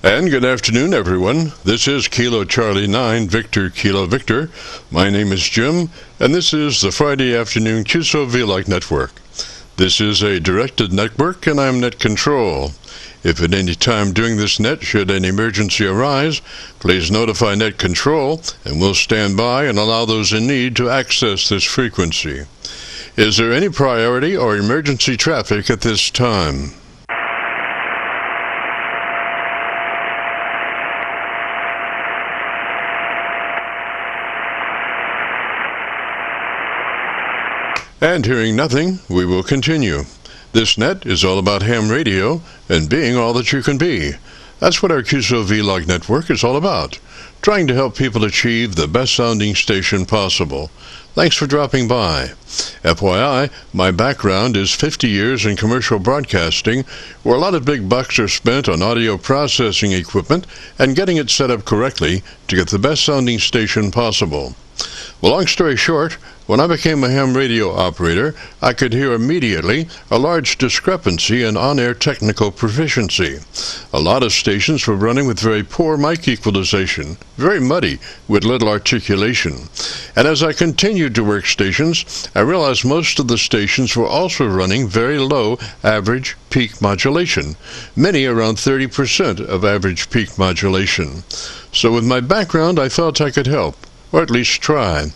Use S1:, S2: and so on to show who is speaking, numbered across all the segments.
S1: And good afternoon, everyone. This is Kilo Charlie 9, Victor Kilo Victor. My name is Jim, and this is the Friday afternoon Qso-Vlog network. This is a directed network, and I'm net control. If at any time during this net should an emergency arise, please notify net control, and we'll stand by and allow those in need to access this frequency. Is there any priority or emergency traffic at this time? And hearing nothing, we will continue. This net is all about ham radio and being all that you can be. That's what our Qso-Vlog network is all about, trying to help people achieve the best sounding station possible. Thanks for dropping by. FYI, my background is 50 years in commercial broadcasting, where a lot of big bucks are spent on audio processing equipment and getting it set up correctly to get the best sounding station possible. Well, long story short, when I became a ham radio operator, I could hear immediately a large discrepancy in on-air technical proficiency. A lot of stations were running with very poor mic equalization, very muddy, with little articulation. And as I continued to work stations, I realized most of the stations were also running very low average peak modulation, many around 30% of average peak modulation. So with my background, I felt I could help, or at least try.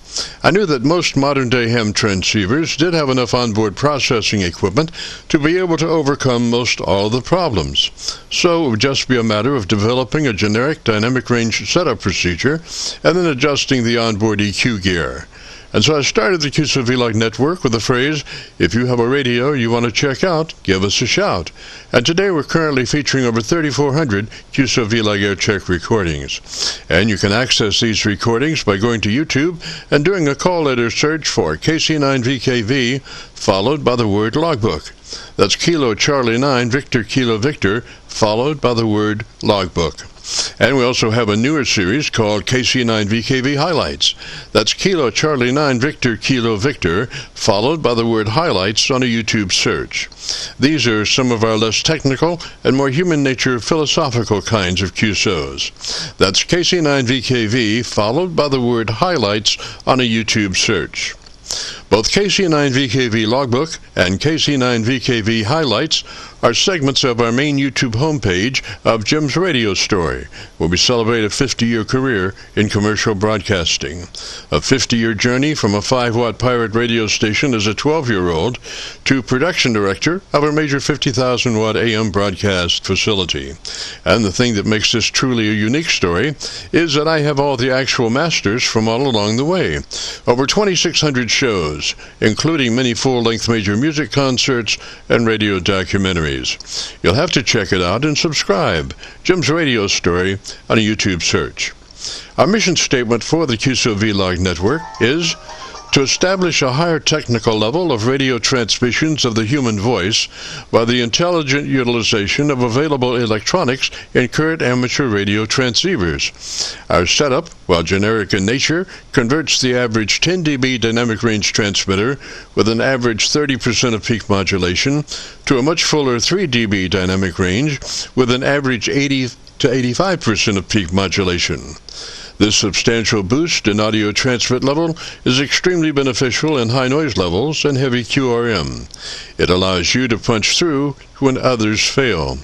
S1: I knew that most modern-day ham transceivers did have enough onboard processing equipment to be able to overcome most all of the problems. So it would just be a matter of developing a generic dynamic range setup procedure and then adjusting the onboard EQ gear. And so I started the Qso-Vlog network with the phrase, if you have a radio you want to check out, give us a shout. And today we're currently featuring over 3,400 Qso-Vlog Aircheck recordings. And you can access these recordings by going to YouTube and doing a call letter search for KC9VKV, followed by the word logbook. That's Kilo Charlie 9, Victor Kilo Victor, followed by the word logbook. And we also have a newer series called KC9VKV Highlights. That's Kilo Charlie 9 Victor Kilo Victor, followed by the word Highlights on a YouTube search. These are some of our less technical and more human nature philosophical kinds of QSOs. That's KC9VKV, followed by the word Highlights on a YouTube search. Both KC9VKV Logbook and KC9VKV Highlights are segments of our main YouTube homepage of Jim's Radio Story, where we celebrate a 50-year career in commercial broadcasting. A 50-year journey from a 5-watt pirate radio station as a 12-year-old to production director of a major 50,000-watt AM broadcast facility. And the thing that makes this truly a unique story is that I have all the actual masters from all along the way. Over 2,600 shows, including many full-length major music concerts and radio documentaries. You'll have to check it out and subscribe. Jim's Radio Story on a YouTube search. Our mission statement for the Qso-Vlog network is to establish a higher technical level of radio transmissions of the human voice by the intelligent utilization of available electronics in current amateur radio transceivers. Our setup, while generic in nature, converts the average 10 dB dynamic range transmitter with an average 30% of peak modulation to a much fuller 3 dB dynamic range with an average 80 to 85% of peak modulation. This substantial boost in audio transmit level is extremely beneficial in high noise levels and heavy QRM. It allows you to punch through when others fail.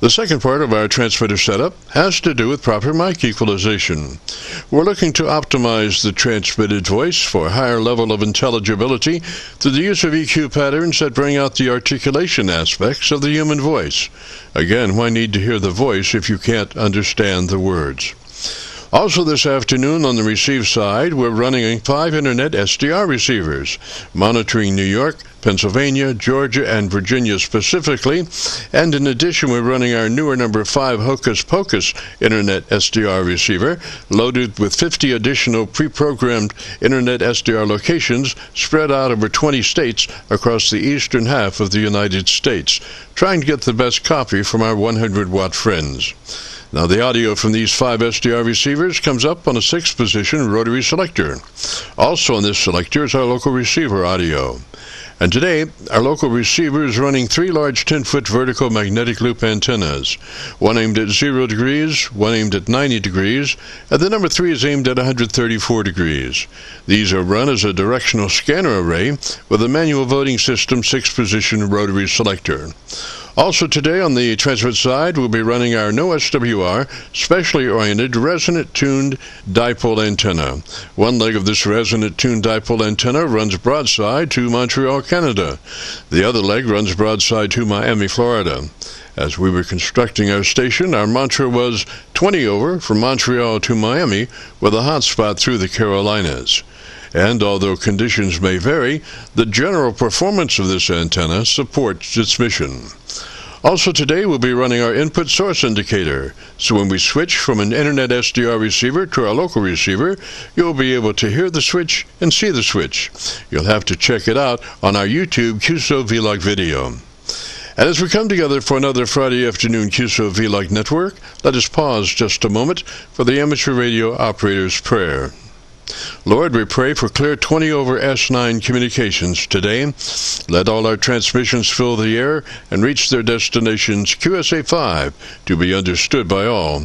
S1: The second part of our transmitter setup has to do with proper mic equalization. We're looking to optimize the transmitted voice for a higher level of intelligibility through the use of EQ patterns that bring out the articulation aspects of the human voice. Again, why need to hear the voice if you can't understand the words? Also this afternoon on the receive side, we're running 5 Internet SDR receivers, monitoring New York, Pennsylvania, Georgia, and Virginia specifically, and in addition we're running our newer number 5 Hocus Pocus Internet SDR receiver, loaded with 50 additional pre-programmed Internet SDR locations spread out over 20 states across the eastern half of the United States, trying to get the best copy from our 100-watt friends. Now, the audio from these 5 SDR receivers comes up on a 6-position rotary selector. Also on this selector is our local receiver audio. And today, our local receiver is running 3 large 10-foot vertical magnetic loop antennas, one aimed at 0 degrees, one aimed at 90 degrees, and the number 3 is aimed at 134 degrees. These are run as a directional scanner array with a manual voting system 6-position rotary selector. Also today on the transmit side, we'll be running our no SWR, specially oriented, resonant-tuned dipole antenna. One leg of this resonant-tuned dipole antenna runs broadside to Montreal, Canada. The other leg runs broadside to Miami, Florida. As we were constructing our station, our mantra was 20 over from Montreal to Miami with a hotspot through the Carolinas. And although conditions may vary, the general performance of this antenna supports its mission. Also today we'll be running our input source indicator, so when we switch from an internet SDR receiver to our local receiver, you'll be able to hear the switch and see the switch. You'll have to check it out on our YouTube Qso-Vlog video. And as we come together for another Friday afternoon Qso-Vlog network, let us pause just a moment for the amateur radio operator's prayer. Lord, we pray for clear 20 over S9 communications today. Let all our transmissions fill the air and reach their destinations QSA5 to be understood by all.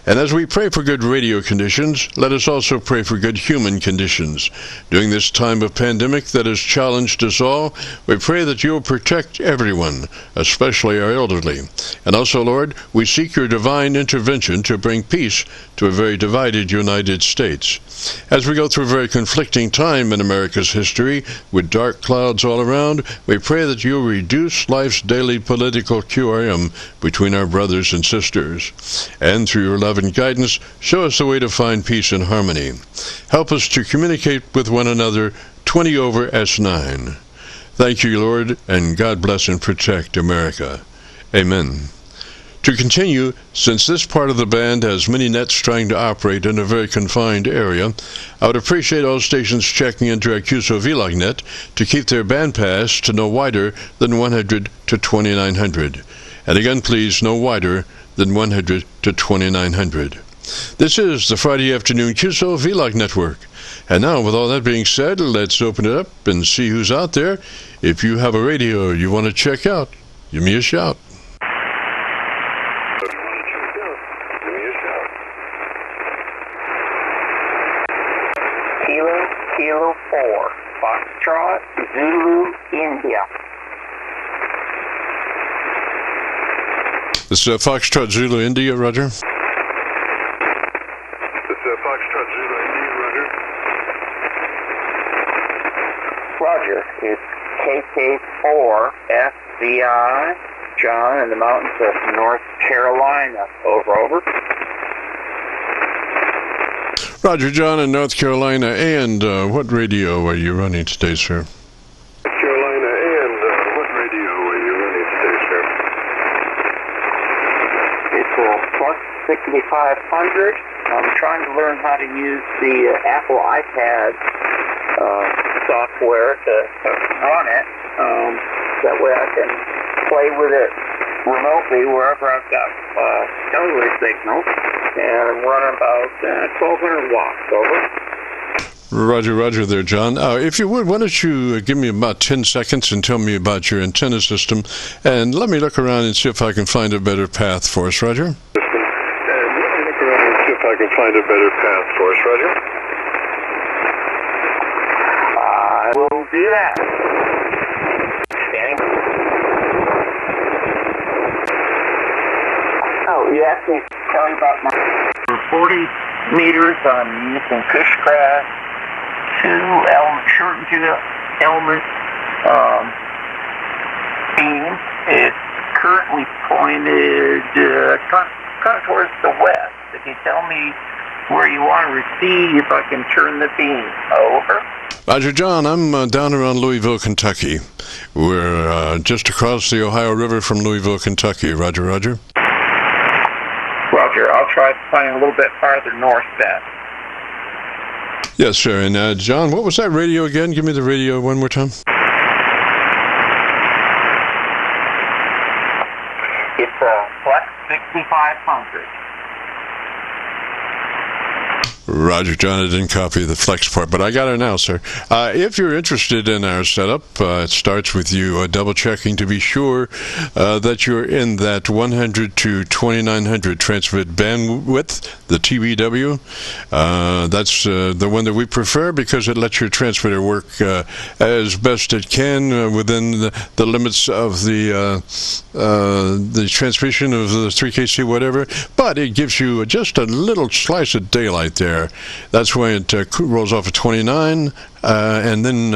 S1: And as we pray for good radio conditions, let us also pray for good human conditions. During this time of pandemic that has challenged us all, we pray that you'll protect everyone, especially our elderly. And also, Lord, we seek your divine intervention to bring peace to a very divided United States. As we go through a very conflicting time in America's history, with dark clouds all around, we pray that you'll reduce life's daily political QRM between our brothers and sisters. And through your love and guidance, show us the way to find peace and harmony. Help us to communicate with one another 20 over S9. Thank you, Lord, and God bless and protect America. Amen. To continue, since this part of the band has many nets trying to operate in a very confined area, I would appreciate all stations checking into our Qso-Vlog net to keep their bandpass to no wider than 100 to 2900. And again, please, no wider than 100 to 2900. This is the Friday afternoon Qso-Vlog network. And now, with all that being said, let's open it up and see who's out there. If you have a radio you want to check out, give me a shout.
S2: Kilo 4, Foxtrot, Zulu, India.
S1: This is Foxtrot Zulu India, Roger.
S3: This is Foxtrot Zulu India, Roger.
S2: Roger, it's KC4, FBI, John, in the mountains of North Carolina. Over.
S1: Roger, John in North Carolina. And what radio are you running today, sir?
S3: North Carolina, and what radio are you running today, sir?
S2: It's a Flux 6500. I'm trying to learn how to use the Apple iPad software to run it. That way I can play with it remotely wherever I've got cellular signal. And I'm running about 1,200 watts, over.
S1: Roger there, John. If you would, why don't you give me about 10 seconds and tell me about your antenna system, and let me look around and see if I can find a better path for us, Roger.
S3: And let me look around and see if I can find a better path for us, Roger.
S2: I will do that. Oh, you asked me to tell you about my... For 40 meters, I'm using Fishcraft 2-element beam. It's currently pointed kind of towards the west. If you tell me where you want to receive, I can turn the beam. Over.
S1: Roger, John, I'm down around Louisville, Kentucky. We're just across the Ohio River from Louisville, Kentucky. Roger.
S2: Roger, I'll try flying a little bit farther north then.
S1: Yes, sir. And John, what was that radio again? Give me the radio one more time.
S2: It's a Flex 6500.
S1: Roger, John, I didn't copy the flex part, but I got it now, sir. If you're interested in our setup, it starts with you double-checking to be sure that you're in that 100 to 2900 transmit bandwidth, the TBW. That's the one that we prefer because it lets your transmitter work as best it can within the limits of the transmission of the 3KC whatever, but it gives you just a little slice of daylight there. That's why it rolls off at 29, and then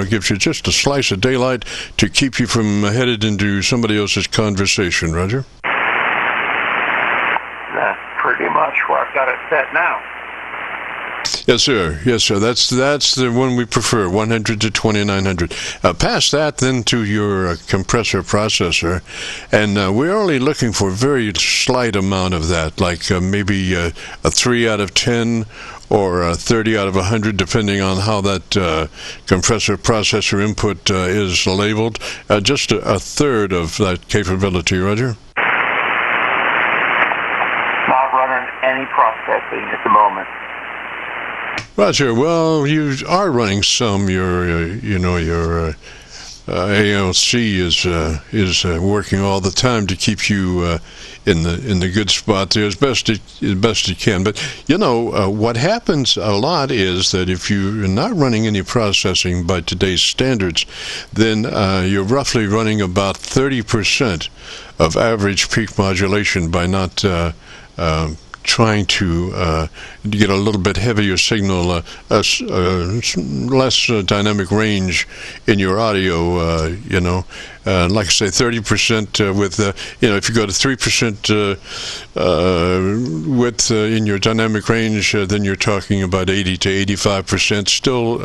S1: gives you just a slice of daylight to keep you from headed into somebody else's conversation. Roger.
S2: That's pretty much where I've got it set now.
S1: Yes, sir. Yes, sir. That's the one we prefer, 100 to 2900. Past that, then to your compressor processor, and we're only looking for a very slight amount of that, like maybe a 3 out of 10 or a 30 out of 100, depending on how that compressor processor input is labeled. Just a third of that capability, Roger.
S2: Not running any processing at the moment.
S1: Roger, well, you are running some. Your ALC is working all the time to keep you in the good spot there as best it can. But what happens a lot is that if you're not running any processing by today's standards, then you're roughly running about 30% of average peak modulation by not trying to get a little bit heavier signal, less dynamic range in your audio, like I say, 30% with, if you go to 3% width in your dynamic range, then you're talking about 80 to 85%, still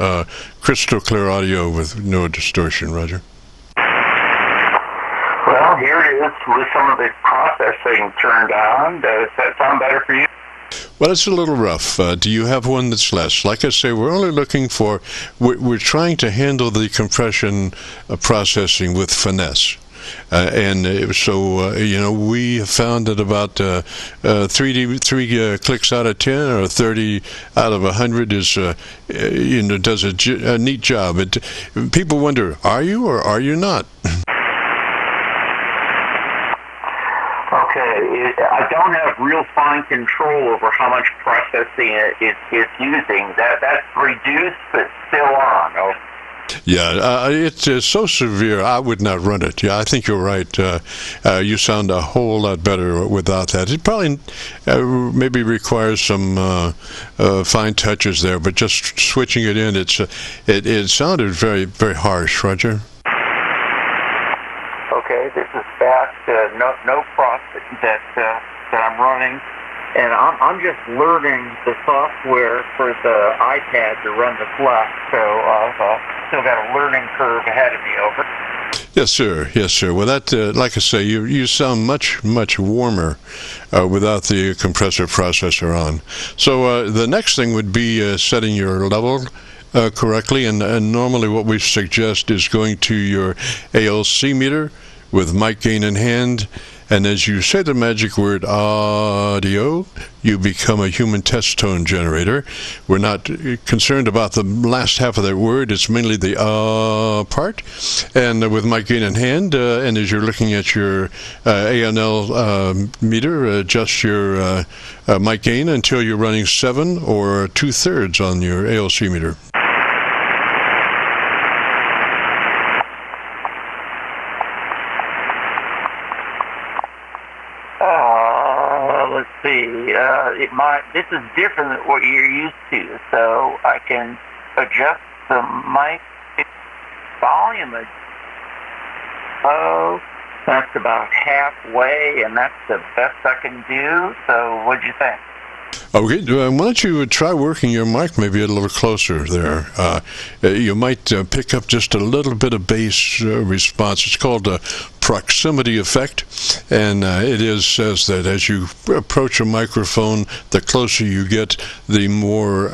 S1: crystal clear audio with no distortion, Roger.
S2: Well, here it is with some of the processing turned on. Does that sound better for you?
S1: Well, it's a little rough. Do you have one that's less? Like I say, we're only looking for, we're trying to handle the compression processing with finesse. We have found that about 3 clicks out of 10 or 30 out of 100 is, does a neat job. People wonder, are you or are you not?
S2: Okay, I don't have real fine control over how much processing it's using. That's reduced, but still on. Oh.
S1: Yeah, it's so severe, I would not run it. Yeah, I think you're right. You sound a whole lot better without that. It probably maybe requires some fine touches there, but just switching it in, it sounded very, very harsh, Roger.
S2: Okay, this is fast. No process that I'm running, and I'm just learning the software for the iPad to run the flex. So I've still got a learning curve ahead of me. Over.
S1: Yes, sir. Yes, sir. Well, that, like I say, you sound much, much warmer without the compressor processor on. So the next thing would be setting your level correctly, and normally what we suggest is going to your ALC meter with mic gain in hand, and as you say the magic word audio, you become a human test tone generator. We're not concerned about the last half of that word. It's mainly the part. And with mic gain in hand, and as you're looking at your ANL meter, adjust your mic gain until you're running 7 or 2/3 on your ALC meter.
S2: Let's see. This is different than what you're used to, so I can adjust the mic volume. Oh, that's about halfway, and that's the best I can do. So, what'd you think?
S1: Okay, why don't you try working your mic maybe a little closer there. You might pick up just a little bit of bass response. It's called a proximity effect, and it says that as you approach a microphone, the closer you get, the more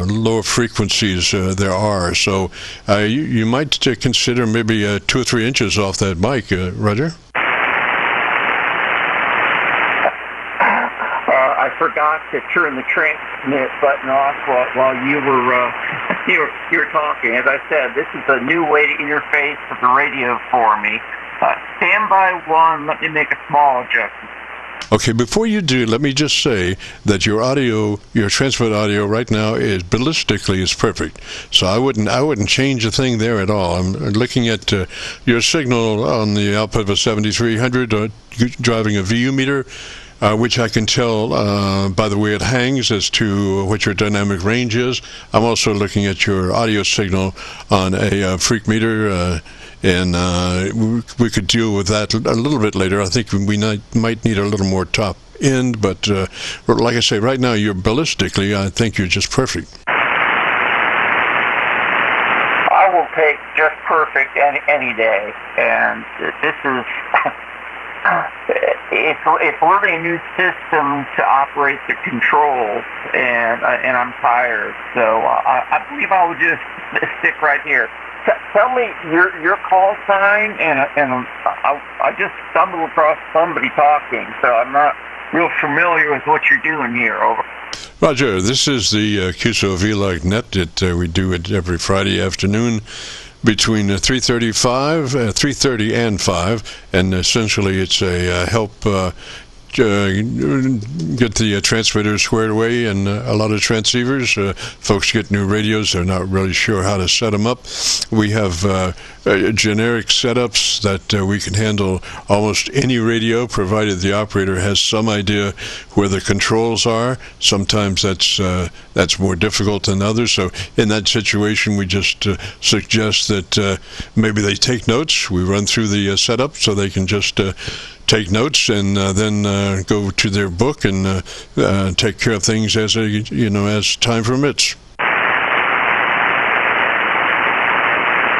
S1: lower frequencies there are. So you might consider maybe 2 or 3 inches off that mic, Roger.
S2: I forgot to turn the transmit button off while you were you were talking. As I said, this is a new way to interface with the radio for me. Stand by one. Let me make a small adjustment.
S1: Okay, before you do, let me just say that your audio, your transmit audio right now is ballistically is perfect. So I wouldn't change a thing there at all. I'm looking at your signal on the output of a 7300, driving a VU meter, which I can tell by the way it hangs as to what your dynamic range is. I'm also looking at your audio signal on a freak meter. And we could deal with that a little bit later. I think we might need a little more top end, but like I say, right now you're ballistically, I think you're just perfect.
S2: I will take just perfect any day, and this is it's really a new system to operate the controls, and I'm tired, so I believe I will just stick right here. Tell me your call sign, and I just stumbled across somebody talking, so I'm not real familiar with what you're doing here. Over.
S1: Roger, this is the Qso-Vlog net. We do it every Friday afternoon between 3:30 and 5, and essentially it's a help get the transmitters squared away, and a lot of transceivers. Folks get new radios, they're not really sure how to set them up. We have generic setups that we can handle almost any radio, provided the operator has some idea where the controls are. Sometimes that's more difficult than others, so in that situation we just suggest that maybe they take notes. We run through the setup so they can just take notes, and then go to their book and take care of things as as time permits.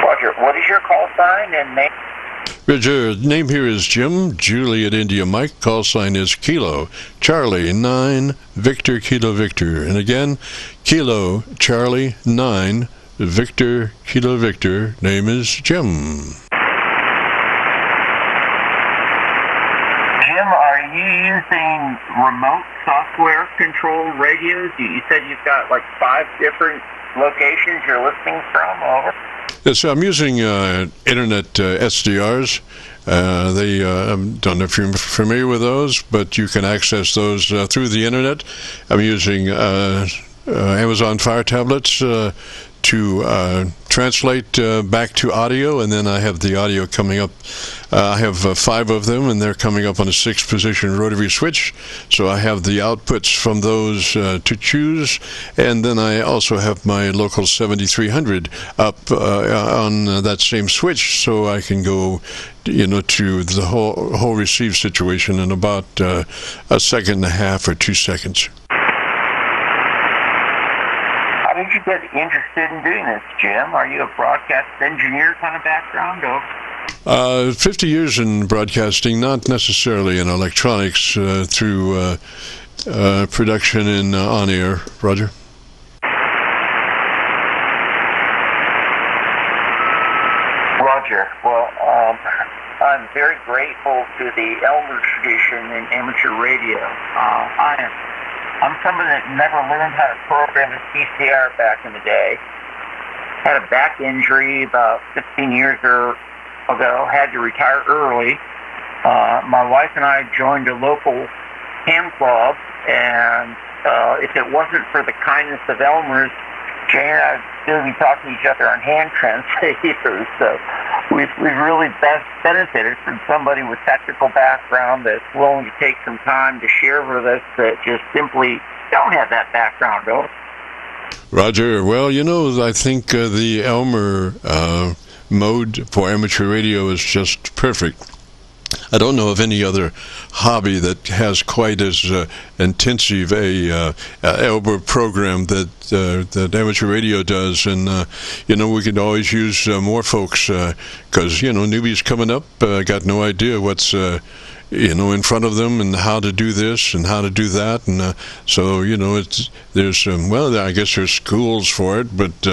S2: Roger, what is your call sign and name?
S1: Roger, name here is Jim, Juliet India Mike. Call sign is Kilo, Charlie 9, Victor Kilo Victor. And again, Kilo, Charlie 9, Victor Kilo Victor. Name is Jim.
S2: Are you using remote software controlled radios? You said you've got like 5 different locations you're listening from. Over.
S1: Yes, I'm using internet SDRs. I don't know if you're familiar with those, but you can access those through the internet. I'm using Amazon Fire tablets to translate back to audio, and then I have the audio coming up. I have 5 of them, and they're coming up on a 6-position rotary switch, so I have the outputs from those to choose, and then I also have my local 7300 up on that same switch, so I can go to the whole receive situation in about a second and a half or 2 seconds.
S2: How did you get interested in doing this, Jim? Are you a broadcast engineer kind of background?
S1: 50 years in broadcasting, not necessarily in electronics, through production and on-air. Roger.
S2: Roger. Well, I'm very grateful to the elder tradition in amateur radio. I'm somebody that never learned how to program a CCR back in the day. Had a back injury about 15 years ago. Had to retire early. My wife and I joined a local ham club, and if it wasn't for the kindness of Elmer's, Jane and I would still be talking to each other on hand transceivers. So we've really benefited from somebody with technical background that's willing to take some time to share with us that just simply don't have that background, though.
S1: Roger. Well, I think the Elmer mode for amateur radio is just perfect. I don't know of any other hobby that has quite as intensive a Elmer program that amateur radio does, and we could always use more folks because newbies coming up got no idea what's in front of them, and how to do this and how to do that, and so there's I guess there's schools for it, but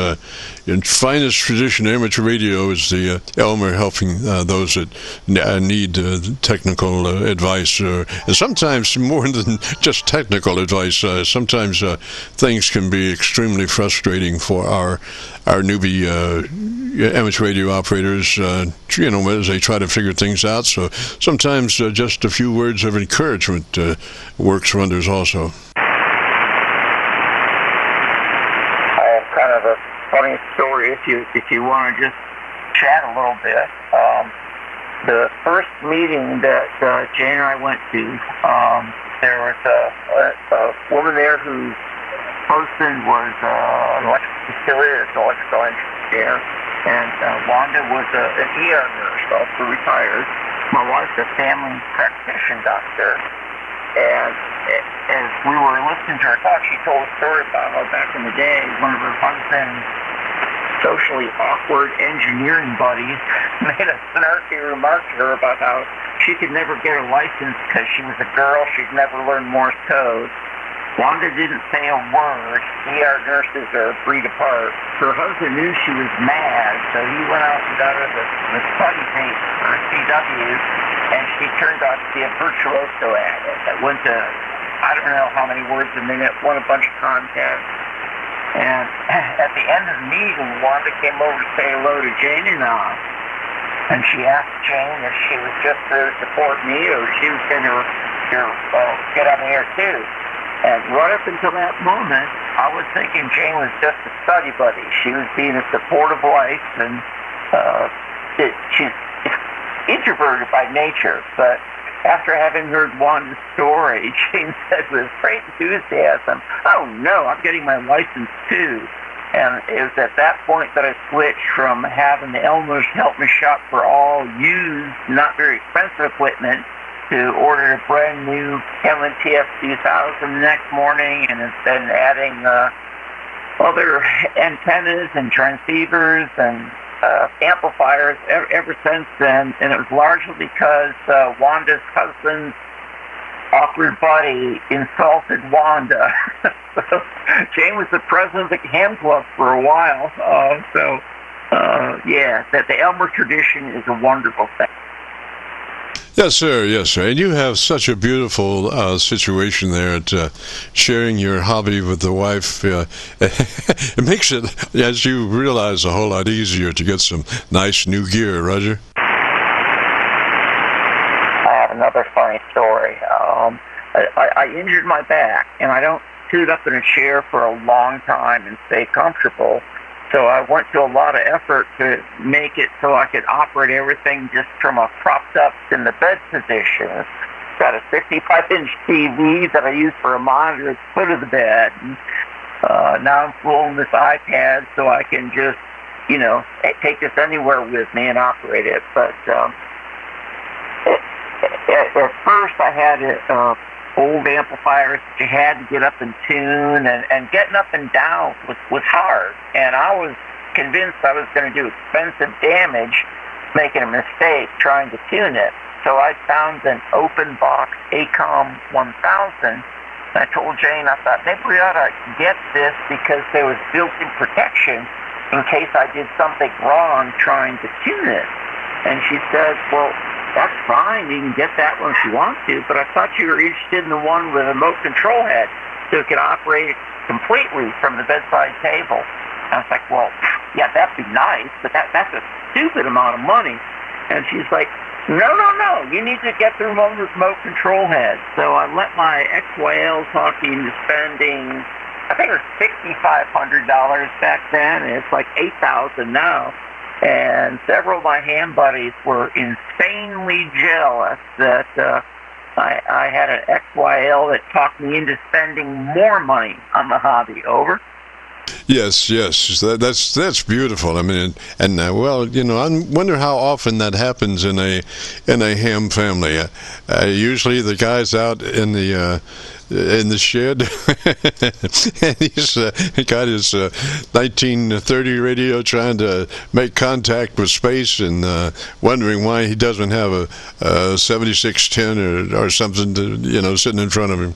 S1: in finest tradition amateur radio is the Elmer helping those that need technical advice, and sometimes more than just technical advice. Sometimes things can be extremely frustrating for our newbie amateur radio operators, as they try to figure things out. So sometimes just a few words of encouragement works wonders also.
S2: I have kind of a funny story if you want to just chat a little bit. The first meeting that Jane and I went to, there was a woman there whose husband was still is an electrical engineer, and Wanda was an ER nurse, also retired. My wife's a family practitioner doctor, and as we were listening to her talk, she told a story about how back in the day, one of her husband's socially awkward engineering buddies made a snarky remark to her about how she could never get a license because she was a girl, she'd never learn Morse code. Wanda didn't say a word. ER nurses are a breed apart. Her husband knew she was mad, so he went out and got her the study tape for CW, and she turned out to be a virtuoso at it. That went to, I don't know how many words a minute, won a bunch of contests. And at the end of the meeting, Wanda came over to say hello to Jane and I. And she asked Jane if she was just there to support me or she was going to get on the air too. And right up until that moment, I was thinking Jane was just a study buddy. She was being a supportive wife, and she's introverted by nature. But after having heard Wanda's story, Jane said with great enthusiasm, "Oh no, I'm getting my license too." And it was at that point that I switched from having the Elmers help me shop for all used, not very expensive equipment, to order a brand new MNTF 2000 the next morning, and it's been adding other antennas and transceivers and amplifiers ever since then. And it was largely because Wanda's husband's awkward buddy insulted Wanda. So Jane was the president of the ham club for a while. That the Elmer tradition is a wonderful thing.
S1: Yes, sir. Yes, sir. And you have such a beautiful situation there at sharing your hobby with the wife. It makes it, as you realize, a whole lot easier to get some nice new gear, Roger.
S2: I have another funny story. I injured my back, and I don't sit up in a chair for a long time and stay comfortable. So I went to a lot of effort to make it so I could operate everything just from a propped up in the bed position. Got a 65-inch TV that I use for a monitor at the foot of the bed. And, now I'm fooling this iPad so I can just, take this anywhere with me and operate it. But at first I had old amplifiers that you had to get up and tune, and getting up and down was hard. And I was convinced I was going to do expensive damage making a mistake trying to tune it. So I found an open box ACOM 1000. And I told Jane, I thought, maybe we ought to get this because there was built-in protection in case I did something wrong trying to tune it. And she said, well, that's fine, you can get that one if you want to, but I thought you were interested in the one with a remote control head so it could operate completely from the bedside table. And I was like, well, yeah, that'd be nice, but that's a stupid amount of money. And she's like, no, you need to get the one with remote control head. So I let my XYL talk into spending, I think it was $6,500 back then, and it's like $8,000 now. And several of my ham buddies were insanely jealous that I had an XYL that talked me into spending more money on the hobby. Over.
S1: Yes, yes, that's beautiful. I mean, and well, you know, I wonder how often that happens in a ham family. Usually, the guy's out in the shed, and he's got his 1930 radio trying to make contact with space, and wondering why he doesn't have a 7610 or something to, sitting in front of him.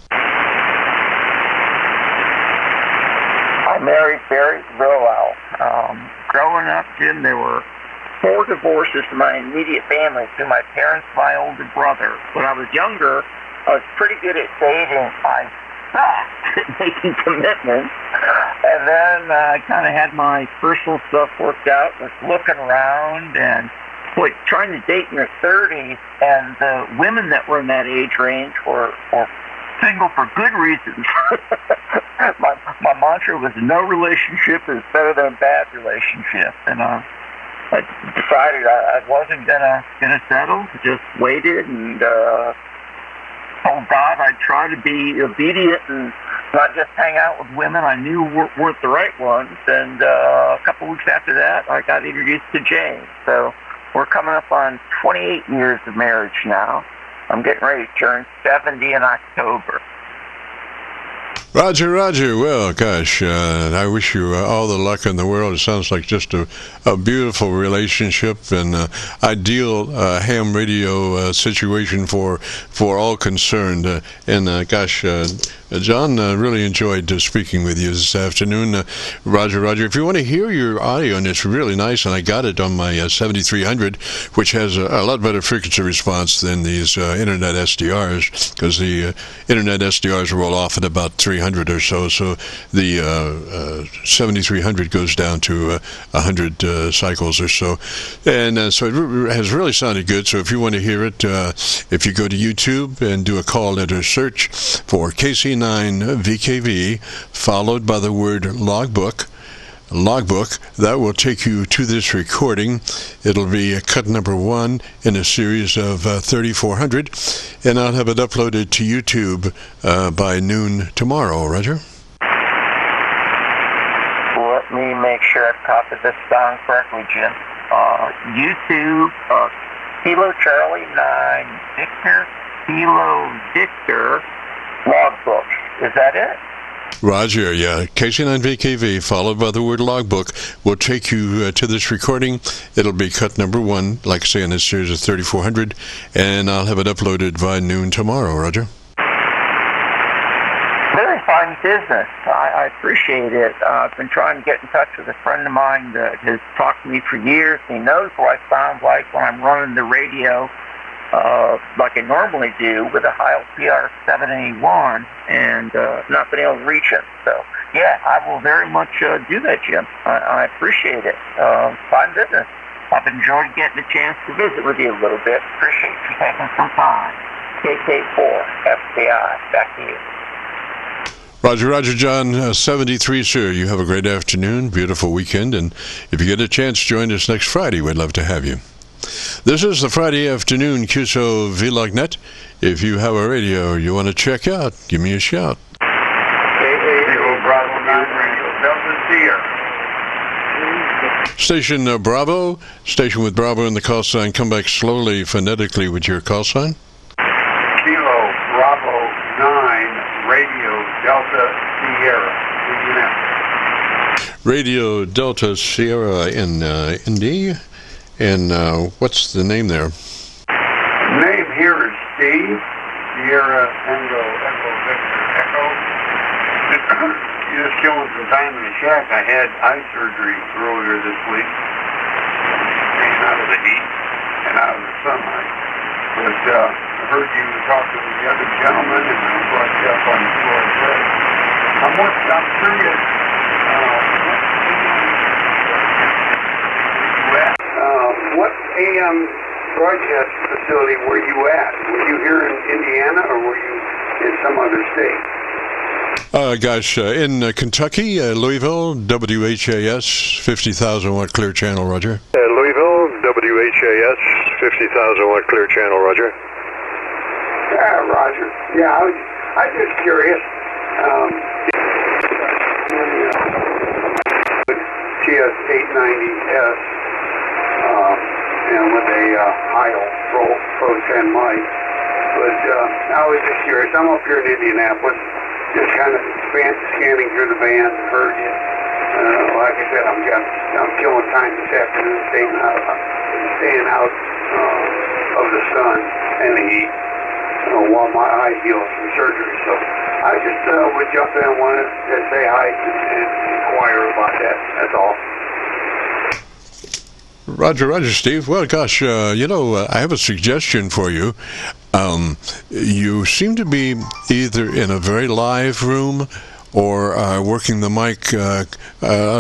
S2: Married very well. Growing up, Jim, there were 4 divorces in my immediate family through my parents, my older brother. When I was younger, I was pretty good at dating. I sucked at making commitments. And then I kind of had my personal stuff worked out, was looking around and trying to date in your 30s, and the women that were in that age range were single for good reasons. My mantra was no relationship is better than a bad relationship, and I decided I wasn't gonna settle. Just waited and told God I'd try to be obedient and not just hang out with women I knew weren't the right ones. And a couple weeks after that, I got introduced to Jane. So we're coming up on 28 years of marriage now. I'm getting ready to turn 70 in October.
S1: Roger. Well, gosh, I wish you all the luck in the world. It sounds like just a beautiful relationship and ideal ham radio situation for all concerned. Gosh, John, really enjoyed speaking with you this afternoon. Roger, if you want to hear your audio, and it's really nice, and I got it on my 7300, which has a lot better frequency response than these Internet SDRs, because the Internet SDRs roll off at about 300 or so the 7300 goes down to 100 cycles or so, and so it has really sounded good. So if you want to hear it, if you go to YouTube and do a call letter search for KC9VKV followed by the word logbook, that will take you to this recording. It'll be cut number 1 in a series of 3400, and I'll have it uploaded to YouTube by noon tomorrow. Roger?
S2: Let me make sure I've copied this down correctly, Jim. YouTube, Kilo Charlie 9 Victor, Kilo Victor, logbook. Is that it?
S1: Roger, yeah. KC9VKV followed by the word logbook will take you to this recording. It'll be cut number 1, like I say, in this series of 3400, and I'll have it uploaded by noon tomorrow. Roger.
S2: Very fine business. I appreciate it. I've been trying to get in touch with a friend of mine that has talked to me for years. He knows what I sound like when I'm running the radio like I normally do with a Heil PR7A1 and not been able to reach him. So, yeah, I will very much do that, Jim. I appreciate it. Fine business. I've enjoyed getting a chance to visit with you a little bit. Appreciate you taking some time. KK4, FCI, back to you.
S1: Roger, John, 73, sir. You have a great afternoon, beautiful weekend, and if you get a chance, join us next Friday. We'd love to have you. This is the Friday afternoon Qso-Vlog net. If you have a radio you want to check out, give me a shout. Station Bravo, station with Bravo in the call sign. Come back slowly, phonetically with your call sign.
S4: Kilo Bravo 9, Radio Delta Sierra,
S1: Radio Delta Sierra in Indy. And what's the name there?
S4: Name here is Steve, Sierra Echo Victor Echo. Just killing some time in the shack. I had eye surgery earlier this week. Staying out of the heat and out of the sunlight. But I heard you talk to the other gentleman, and I brought you up on the floor. I'm curious. What AM broadcast facility were you at? Were you here in Indiana, or were you in some other state?
S1: In Kentucky, Louisville, WHAS, 50,000 watt clear channel, Roger.
S3: Louisville, WHAS, 50,000 watt clear channel, Roger.
S4: Roger. Yeah, I was just curious.
S2: 890S, and with a high Pro 10 mic. But I was just curious. I'm up here in Indianapolis, just kind of scanning through the bands, heard you. Like I said, I'm killing time this afternoon, staying out of the sun and the heat while my eye heals from surgery. So I just would jump in and wanted to say hi and inquire about that. That's all.
S1: Roger, Steve. Well, gosh, I have a suggestion for you. You seem to be either in a very live room or working the mic a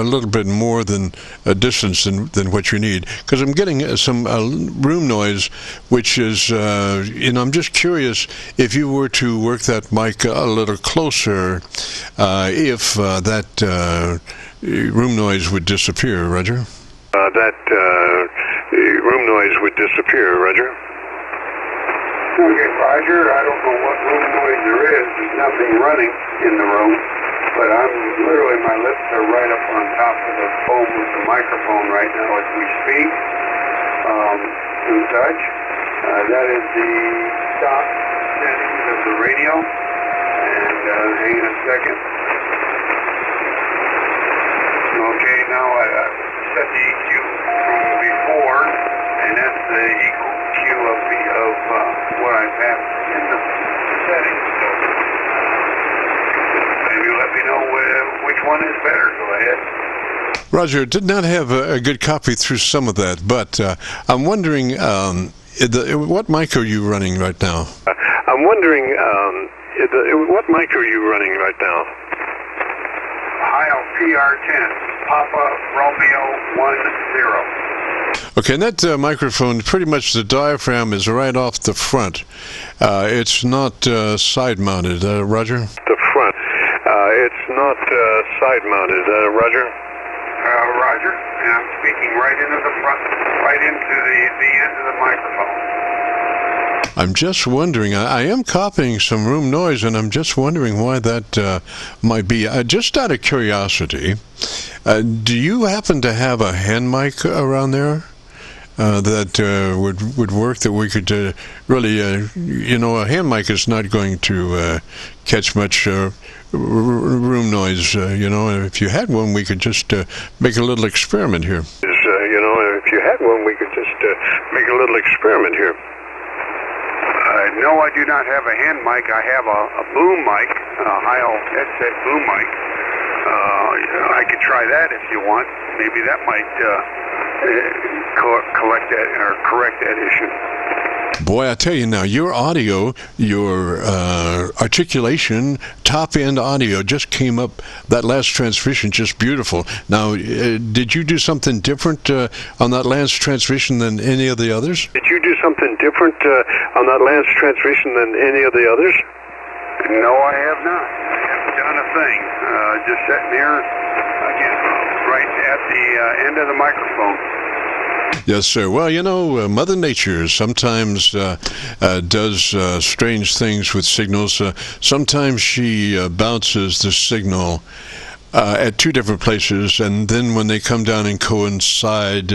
S1: little bit more than a distance than what you need. Because I'm getting some room noise, which is, I'm just curious if you were to work that mic a little closer, if that room noise would disappear, Roger.
S3: Room noise would disappear, Roger.
S2: Okay, Roger, I don't know what room noise there is. There's nothing running in the room, but my lips are right up on top of the phone with the microphone right now as we speak. To touch. That is the stop settings of the radio. And hang on a second. Okay, now I set the EQ from before, and that's the EQ of what I've had in the settings. So maybe let me know which one is better. Go ahead.
S1: Roger, did not have a good copy through some of that, but I'm wondering, what mic are you running right now?
S3: I'm wondering, what mic are you running right now?
S2: Ohio PR10, Papa Romeo 10.
S1: Okay, and that microphone, pretty much the diaphragm is right off the front. It's not side-mounted, Roger?
S3: The front. It's not side-mounted, Roger?
S2: Roger, and I'm speaking right into the front, right into the end of the microphone.
S1: I'm just wondering, I am copying some room noise, and I'm just wondering why that might be. Just out of curiosity, do you happen to have a hand mic around there that would work, that we could really, a hand mic is not going to catch much room noise, if you had one, we could just make a little experiment here.
S3: If you had one, we could just make a little experiment here.
S2: No, I do not have a hand mic. I have a boom mic, a high headset boom mic. I could try that if you want. Maybe that might correct that issue.
S1: Boy, I tell you now, your audio, your articulation, top-end audio just came up, that last transmission, just beautiful. Now, did you do something different on that last transmission than any of the others?
S3: Did you do something different on that last transmission than any of the others?
S2: No, I have not. I haven't done a thing. Just sitting here, again, right at the end of the microphone.
S1: Yes, sir. Well, Mother Nature sometimes does strange things with signals. Sometimes she bounces the signal at two different places, and then when they come down and coincide,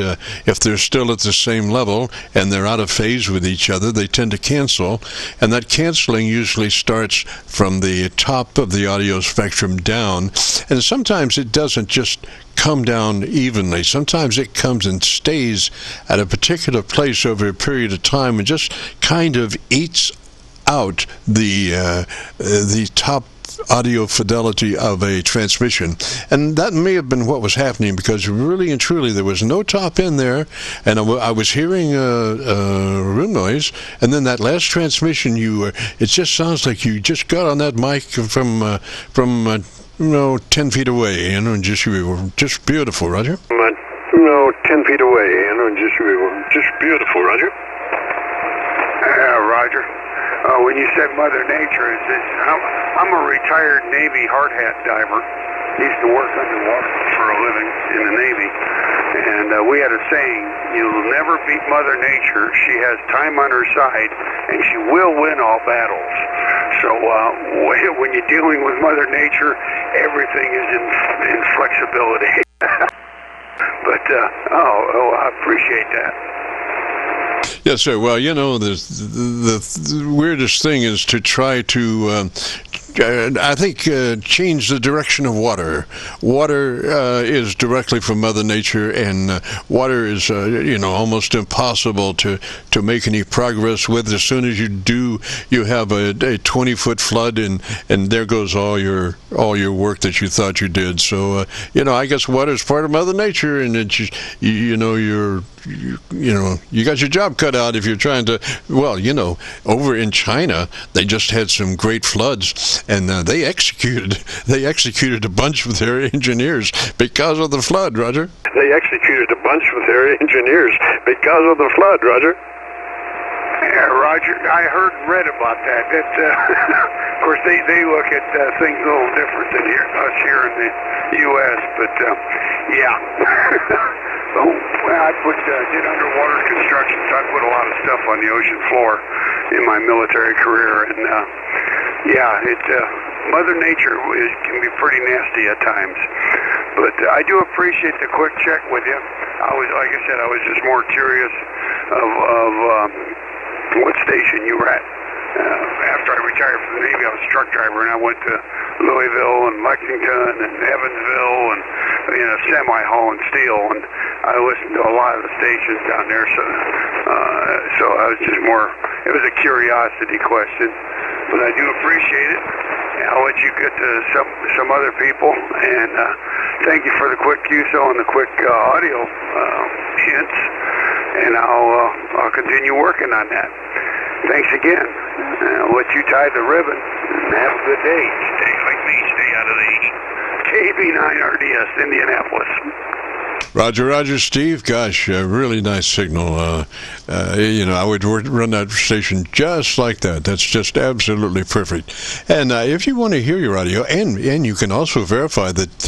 S1: if they're still at the same level and they're out of phase with each other, they tend to cancel, and that canceling usually starts from the top of the audio spectrum down, and sometimes it doesn't just come down evenly. Sometimes it comes and stays at a particular place over a period of time and just kind of eats out the top audio fidelity of a transmission, and that may have been what was happening, because really and truly there was no top in there, and I was hearing room noise, and then that last transmission, it just sounds like you just got on that mic from 10 feet away, and just beautiful, Roger.
S3: 10 feet away, just beautiful, Roger.
S2: Roger. When you said Mother Nature, I'm a retired Navy hard hat diver. Used to work underwater for a living in the Navy. And we had a saying, you'll never beat Mother Nature. She has time on her side, and she will win all battles. So when you're dealing with Mother Nature, everything is in flexibility. But
S4: But, I appreciate that.
S1: Yes, sir. Well, you know, the weirdest thing is to try to, I think, change the direction of water. Water is directly from Mother Nature, and water is, almost impossible to make any progress with. As soon as you do, you have a 20-foot flood, and there goes all your work that you thought you did. So, I guess water is part of Mother Nature, and it's you got your job cut out if you're trying to. Well, over in China, they just had some great floods, and they executed a bunch of their engineers because of the flood, Roger.
S3: They executed a bunch of their engineers because of the flood, Roger.
S4: Yeah, Roger, I heard and read about that. Of course, they look at things a little different than us here in the U.S., but yeah. So, I did underwater construction, so I put a lot of stuff on the ocean floor in my military career, and Mother Nature can be pretty nasty at times. But I do appreciate the quick check with you. Like I said, I was just more curious of what station you were at. After I retired from the Navy, I was a truck driver, and I went to Louisville and Lexington and Evansville and semi-hauling steel, and I listened to a lot of the stations down there, so I was just it was a curiosity question, but I do appreciate it. I'll let you get to some other people, and thank you for the quick QSO and the quick audio hints, and I'll continue working on that. Thanks again. I'll let you tie the ribbon, and have a good day. Stay out of the heat. KB9RDS, Indianapolis.
S1: Roger, Steve. Gosh, really nice signal. I would run that station just like that. That's just absolutely perfect. And if you want to hear your audio, and you can also verify that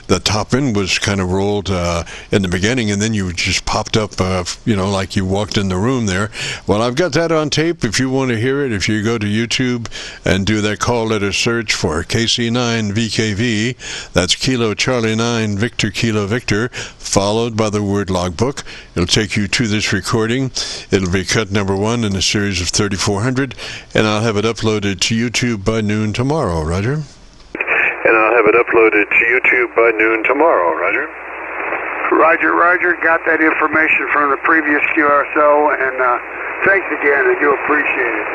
S1: the top end was kind of rolled in the beginning, and then you just popped up, like you walked in the room there. Well, I've got that on tape. If you want to hear it, if you go to YouTube and do that call letter search for KC9VKV, that's Kilo Charlie 9 Victor Kilo Victor, followed by the word logbook. It'll take you to this recording. It'll be cut number 1 in a series of 3,400, and I'll have it uploaded to YouTube by noon tomorrow, Roger.
S4: Roger, got that information from the previous QSO, and thanks again, I do appreciate it.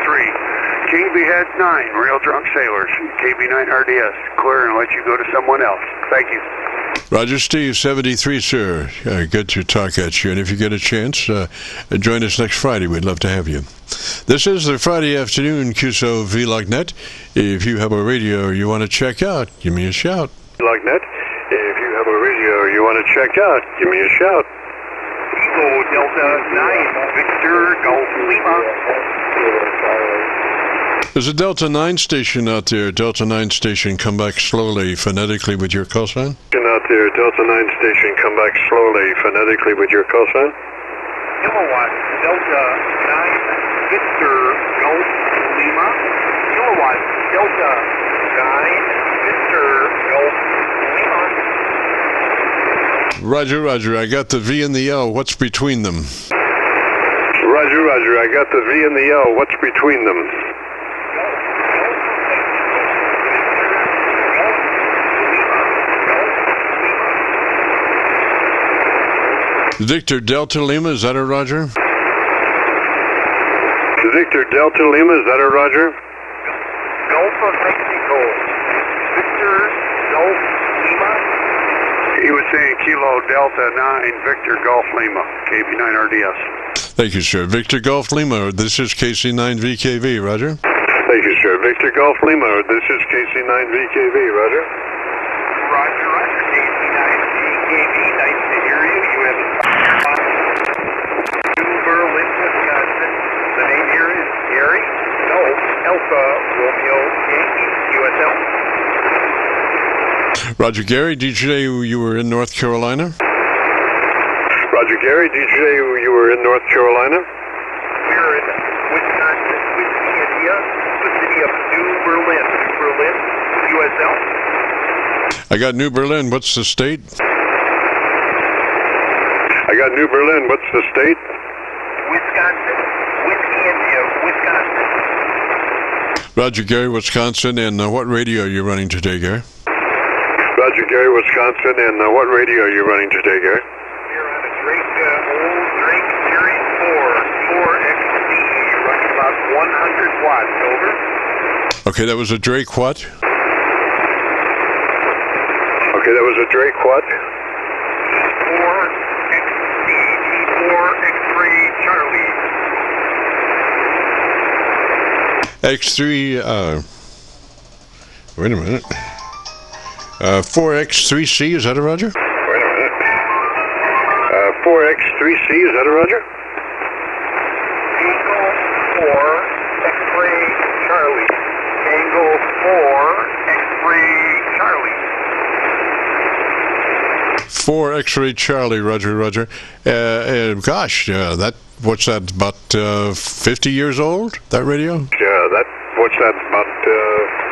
S4: 7-3, King Beheads 9, Real Drunk Sailors, KB9RDS, clear and let you go to someone else. Thank you.
S1: Roger, Steve, 73, sir. Good to talk at you. And if you get a chance, join us next Friday. We'd love to have you. This is the Friday afternoon Qso-Vlog net. If you have a radio you want to check out, give me a shout.
S3: Vlog net. If you have a radio you want to check out, give me a shout.
S4: Eagle Delta 9, Victor Golf Lima.
S1: There's a Delta 9 station out there. Delta 9 station, come back slowly, phonetically with your call sign.
S3: Out there, Delta 9 station, come back slowly, phonetically with your call sign.
S4: Kilowatt Delta 9, Victor Golf Lima. Kilowatt Delta 9, Victor Golf Lima.
S1: Roger, I got the V and the L. What's between them?
S3: Roger, I got the V and the L. What's between them?
S1: Victor Delta Lima, is that a Roger?
S3: Victor Delta Lima, is that a Roger?
S4: Gulf of Mexico. Victor Golf Lima. He was saying Kilo Delta 9, Victor Golf Lima, KB9RDS.
S1: Thank you, sir. Victor Golf Lima, this is KC9VKV, Roger.
S3: Thank you, sir. Victor Golf Lima, this is KC9VKV, Roger.
S4: Roger, KC9VKV, nice to hear you. You have New Berlin, Wisconsin. The name here is Gary. No, Alpha Romeo Yankee, USL.
S1: Roger, Gary, did you say you were in North Carolina?
S3: Roger, Gary, did you say you were in North Carolina?
S4: We're in Wisconsin, India, the city of New Berlin, USL.
S1: I got New Berlin. What's the state?
S3: got New Berlin. What's the state?
S4: Wisconsin. Whiskey India, Wisconsin.
S1: Roger, Gary, Wisconsin. And what radio are you running today, Gary?
S3: Roger, Gary, Wisconsin. And what radio are you running today, Gary?
S4: We're on a Drake, old Drake Series 4, 4XC, running about 100 watts, over.
S1: Okay, that was a Drake what?
S3: Okay, that was a Drake what?
S4: 4XC, G4 X-ray Charlie.
S1: X3, wait a minute. 4X3C, is that a Roger?
S3: Wait a minute. 4X3C, is that a Roger?
S4: Tango 4 X-ray Charlie. Tango 4 X-ray Charlie.
S1: 4 X-ray Charlie, Roger. Gosh, what's that, about 50 years old, that radio?
S3: What's that, about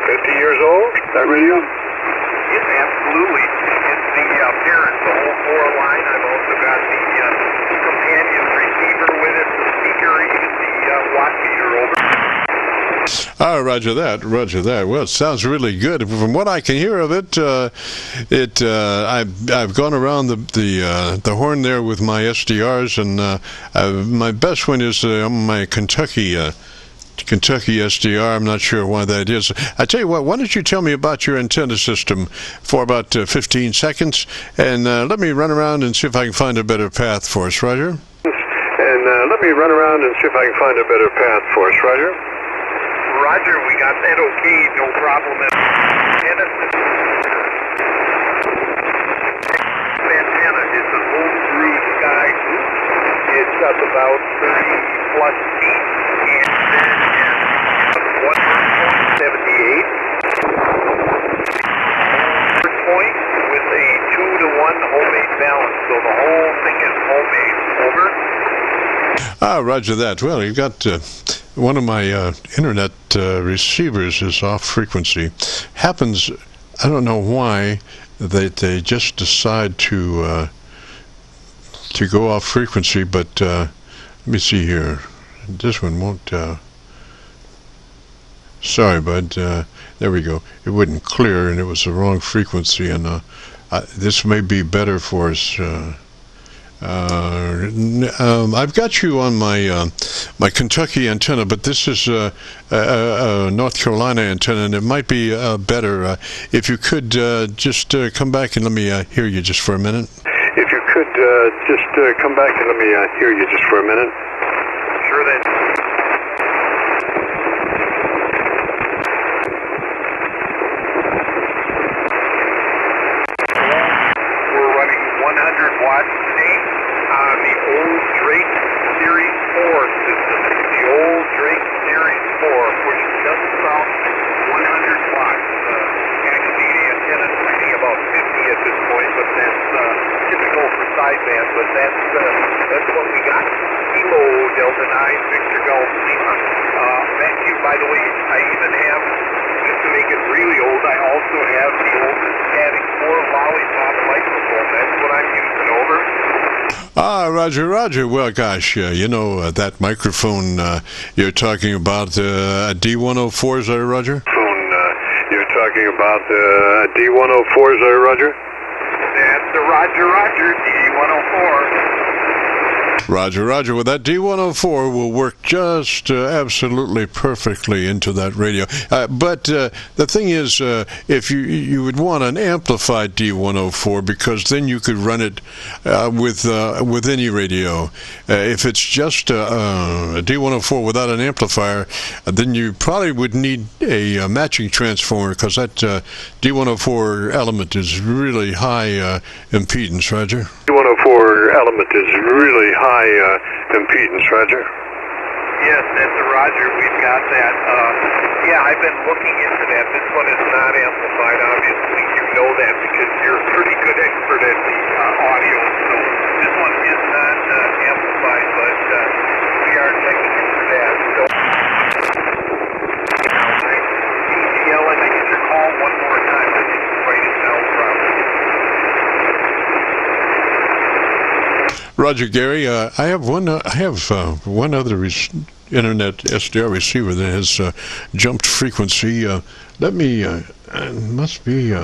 S3: 50 years old, that radio?
S4: Yes, absolutely. It's the parent, the whole 4 line. I've also got the companion receiver with it, the speaker, even the watt meter over.
S1: Oh, Roger that. Well, it sounds really good. From what I can hear of it, I've gone around the horn there with my SDRs, and my best one is my Kentucky SDR. I'm not sure why that is. I tell you what, why don't you tell me about your antenna system for about 15 seconds, and let me run around and see if I can find a better path for us, Roger.
S4: Roger, we got that okay, no problem. Antenna is a homebrew sky. It's up about 30 plus feet, and then 1.78 point with a 2-to-1 homemade balance, so the whole thing is homemade. Over.
S1: Ah, Roger that. Well, you've got one of my internet receivers is off frequency. Happens, I don't know why they just decide to go off frequency, but let me see here. This one won't. Sorry, bud. There we go. It wouldn't clear, and it was the wrong frequency, and this may be better for us. I've got you on my my Kentucky antenna, but this is a North Carolina antenna, and it might be better if you could just come back and let me hear you just for a minute.
S3: If you could just come back and let me hear you just for a minute.
S4: Sure then. We're running 100 watts today on the old Drake Series 4 system. The old Drake Series 4, which is just about 100 watts. Actually, the antenna is reading about 50 at this point, but that's typical for sideband. But that's what we got. Kilo Delta 9 Victor Golf Lima. Thank you. By the way, I even have, just to make it really old, I also have the oldest static 4 lollipop microphone. That's what I'm using. Over.
S1: Ah, Roger. Well, gosh, you know, that microphone you're talking about, a D104, is that Roger?
S3: You're talking about a D104, is that Roger?
S4: That's the Roger, D104.
S1: Roger. Well, that D104 will work just absolutely perfectly into that radio. But the thing is, if you would want an amplified D104, because then you could run it with any radio. If it's just a D104 without an amplifier, then you probably would need a matching transformer, because that D104 element is really high impedance, Roger.
S3: D104 element is really high impedance, Roger.
S4: Yes, that's a Roger. We've got that. Yeah, I've been looking into that. This one is not amplified, obviously. You know that because you're a pretty good expert at the audio. So this one is not amplified, but we are checking into that. So, Ellen, I get your call one more time. I didn't write it down properly.
S1: Roger, Gary. I have one other internet SDR receiver that has jumped frequency. Let me. It must be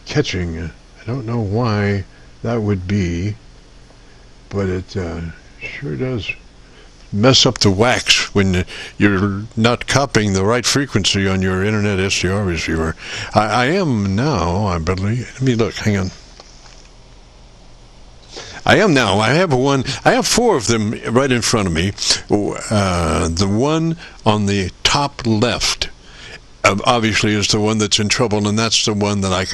S1: catching. I don't know why that would be, but it sure does mess up the wax when you're not copying the right frequency on your internet SDR receiver. I am now, I believe. Let me look. Hang on. I am now. I have four of them right in front of me. The one on the top left obviously is the one that's in trouble, and that's the one that I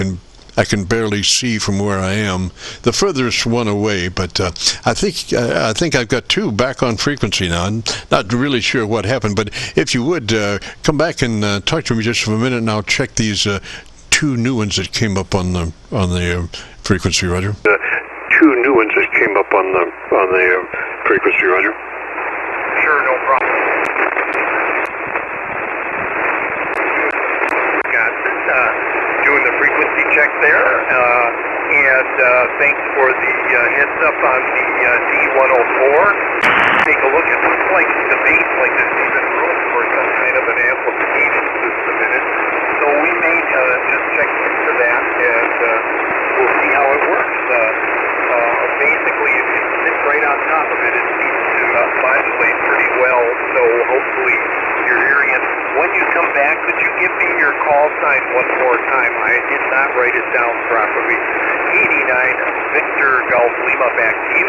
S1: can barely see from where I am. The furthest one away, but I think I've got two back on frequency now. I'm not really sure what happened, but if you would come back and talk to me just for a minute, and I'll check these two new ones that came up on the frequency, Roger.
S3: Two new ones that came up on the frequency, Roger.
S4: Sure, no problem. Doing the frequency check there, and thanks for the heads up on the D104. Take a look. It looks like the base, like there's even room for some kind of an amplification system in it. So we may just check into that, and we'll see how it works. Basically, if you sit right on top of it, it seems to modulate pretty well. So hopefully you're hearing it. When you come back, could you give me your call sign one more time? I did not write it down properly. 89 Victor Golf Lima, back to you.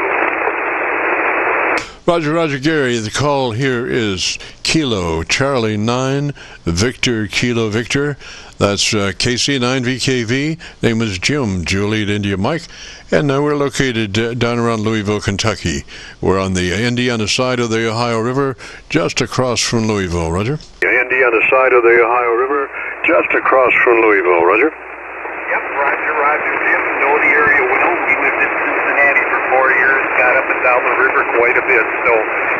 S1: Roger, Gary. The call here is Kilo Charlie 9 Victor Kilo Victor. That's KC9VKV. Name is Jim, Juliet India Mike. And we're located down around Louisville, Kentucky. We're on the Indiana side of the Ohio River, just across from Louisville, Roger.
S3: Indiana side of the Ohio River, just across from Louisville, Roger.
S4: Yep, Roger, Jim. Know the area well. We lived in Cincinnati for 4 years, got up and down the river quite a bit. So,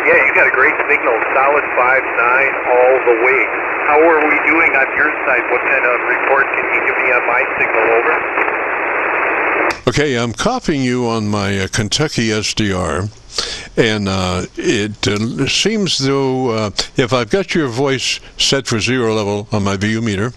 S4: yeah, you got a great signal, solid 5.9 all the way. How are we doing on your side? What kind of report can you give me on my signal? Over.
S1: Okay, I'm copying you on my Kentucky SDR, and it seems though if I've got your voice set for 0 level on my VU meter,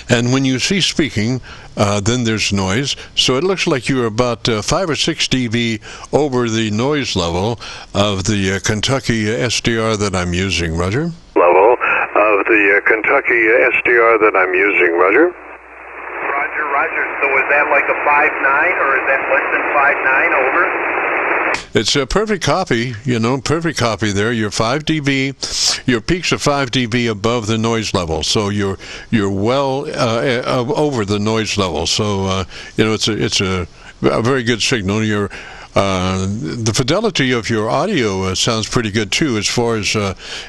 S1: and when you cease speaking, then there's noise. So it looks like you're about 5 or 6 dB over the noise level of the Kentucky SDR that I'm using, Roger.
S3: Level of the Kentucky SDR that I'm using, Roger.
S4: Roger. So is that like a 5.9 or is that less than 5.9 over?
S1: It's a perfect copy, perfect copy there. You're 5 dB, your peaks are 5 dB above the noise level, so you're well over the noise level. So it's a very good signal. The fidelity of your audio sounds pretty good too, as far as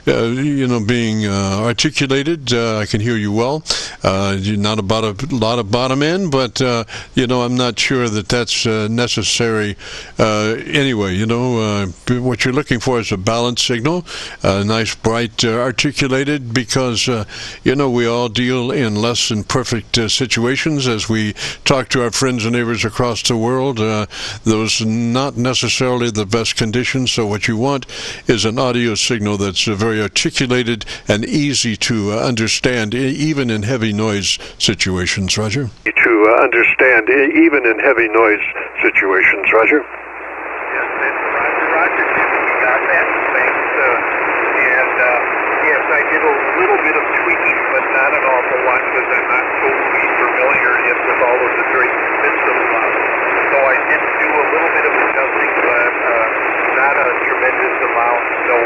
S1: being articulated. I can hear you well. You're not about a lot of bottom end, but I'm not sure that's necessary. Anyway, what you're looking for is a balanced signal, nice, bright, articulated, because we all deal in less than perfect situations as we talk to our friends and neighbors across the world. Those not necessarily the best conditions, so what you want is an audio signal that's very articulated and easy to understand, even in heavy noise situations, Roger.
S3: To understand, even in heavy noise situations, Roger.
S4: Yes, Roger, you got that. Thanks. Yes, I did a little bit of tweaking, but not an awful lot, because I'm not totally familiar yet with all of the very system. So I did do a little bit of adjusting, but not a tremendous amount. So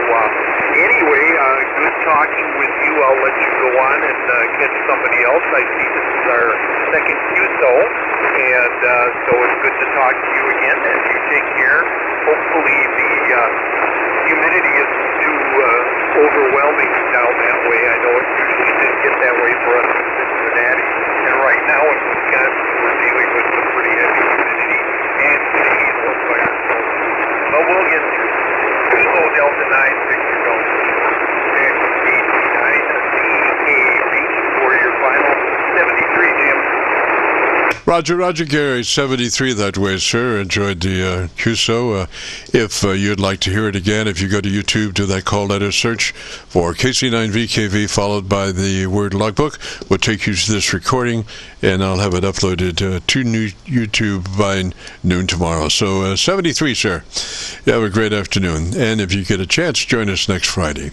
S4: anyway, good talking with you. I'll let you go on and catch somebody else. I see this is our second QSO, and so it's good to talk to you again, and you take care. Hopefully the humidity isn't too overwhelming down that way. I know it usually didn't get that way for us in Cincinnati, and right now in Wisconsin we're dealing with some pretty heavy humidity and Canadian wildfire. But we'll get through. Kilo Delta 9 Victor Golf and KC9VKV for your final 73, Jim.
S1: Roger, Gary, 73 that way, sir. Enjoyed the QSO. If you'd like to hear it again, if you go to YouTube, do that call letter search for KC9VKV followed by the word logbook. We'll take you to this recording, and I'll have it uploaded to YouTube by noon tomorrow. So 73, sir. You have a great afternoon. And if you get a chance, join us next Friday.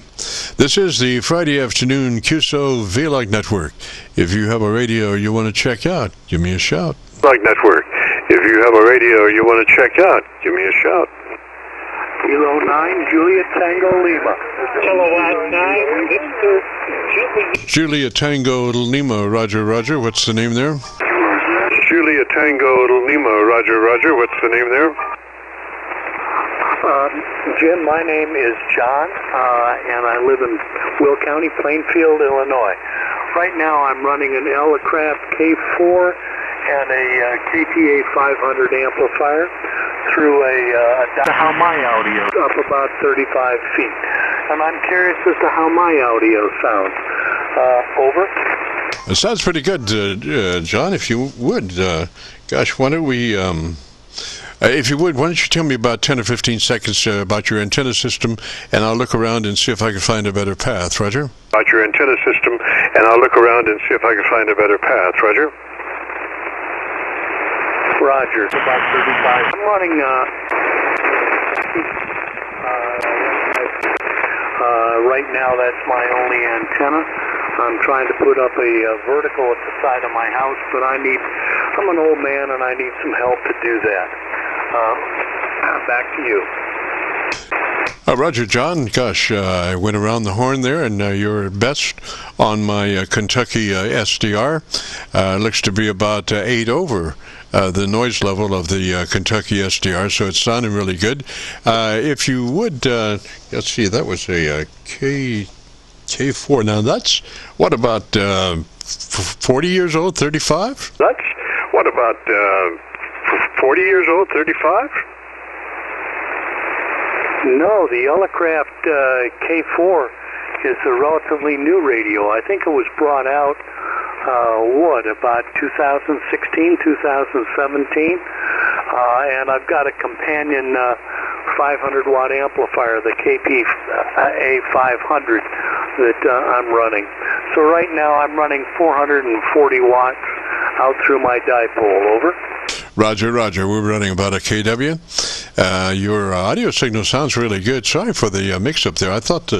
S1: This is the Friday afternoon Qso-Vlog Network. If you have a radio you want to check out, give me a shout.
S3: Network. If you have a radio you want to check out, give me a shout.
S2: Kilo 9, Juliet Tango Lima. Kilowatt 9, Victor
S1: Juliet Tango Lima, Roger. What's the name there?
S3: Juliet Tango Lima, Roger. What's the name there?
S2: Jim, my name is John, and I live in Will County, Plainfield, Illinois. Right now I'm running an Aircheck K4 and a KTA 500 amplifier through how my audio up about 35 feet. And I'm curious as to how my audio sounds. Over.
S1: It sounds pretty good, John. If you would, gosh, why don't we... if you would, why don't you tell me about 10 or 15 seconds about your antenna system, and I'll look around and see if I can find a better path, Roger?
S3: About your antenna system, and I'll look around and see if I can find a better path, Roger?
S2: Roger. About 35. I'm running, right now that's my only antenna. I'm trying to put up a vertical at the side of my house, but I'm an old man and I need some help to do that. Back to you.
S1: Roger, John. Gosh, I went around the horn there, and you're best on my Kentucky SDR. Looks to be about 8 over the noise level of the Kentucky SDR, so it's sounding really good. If you would, let's see, that was a K4. Now that's, what about 40 years old, 35?
S3: That's, what about 40 years old, 35?
S2: No, the Aircheck K4 is a relatively new radio. I think it was brought out, about 2016, 2017. And I've got a companion 500-watt amplifier, the KP-A500, that I'm running. So right now I'm running 440 watts out through my dipole. Over.
S1: Roger. We're running about a KW. Your audio signal sounds really good. Sorry for the mix-up there. I thought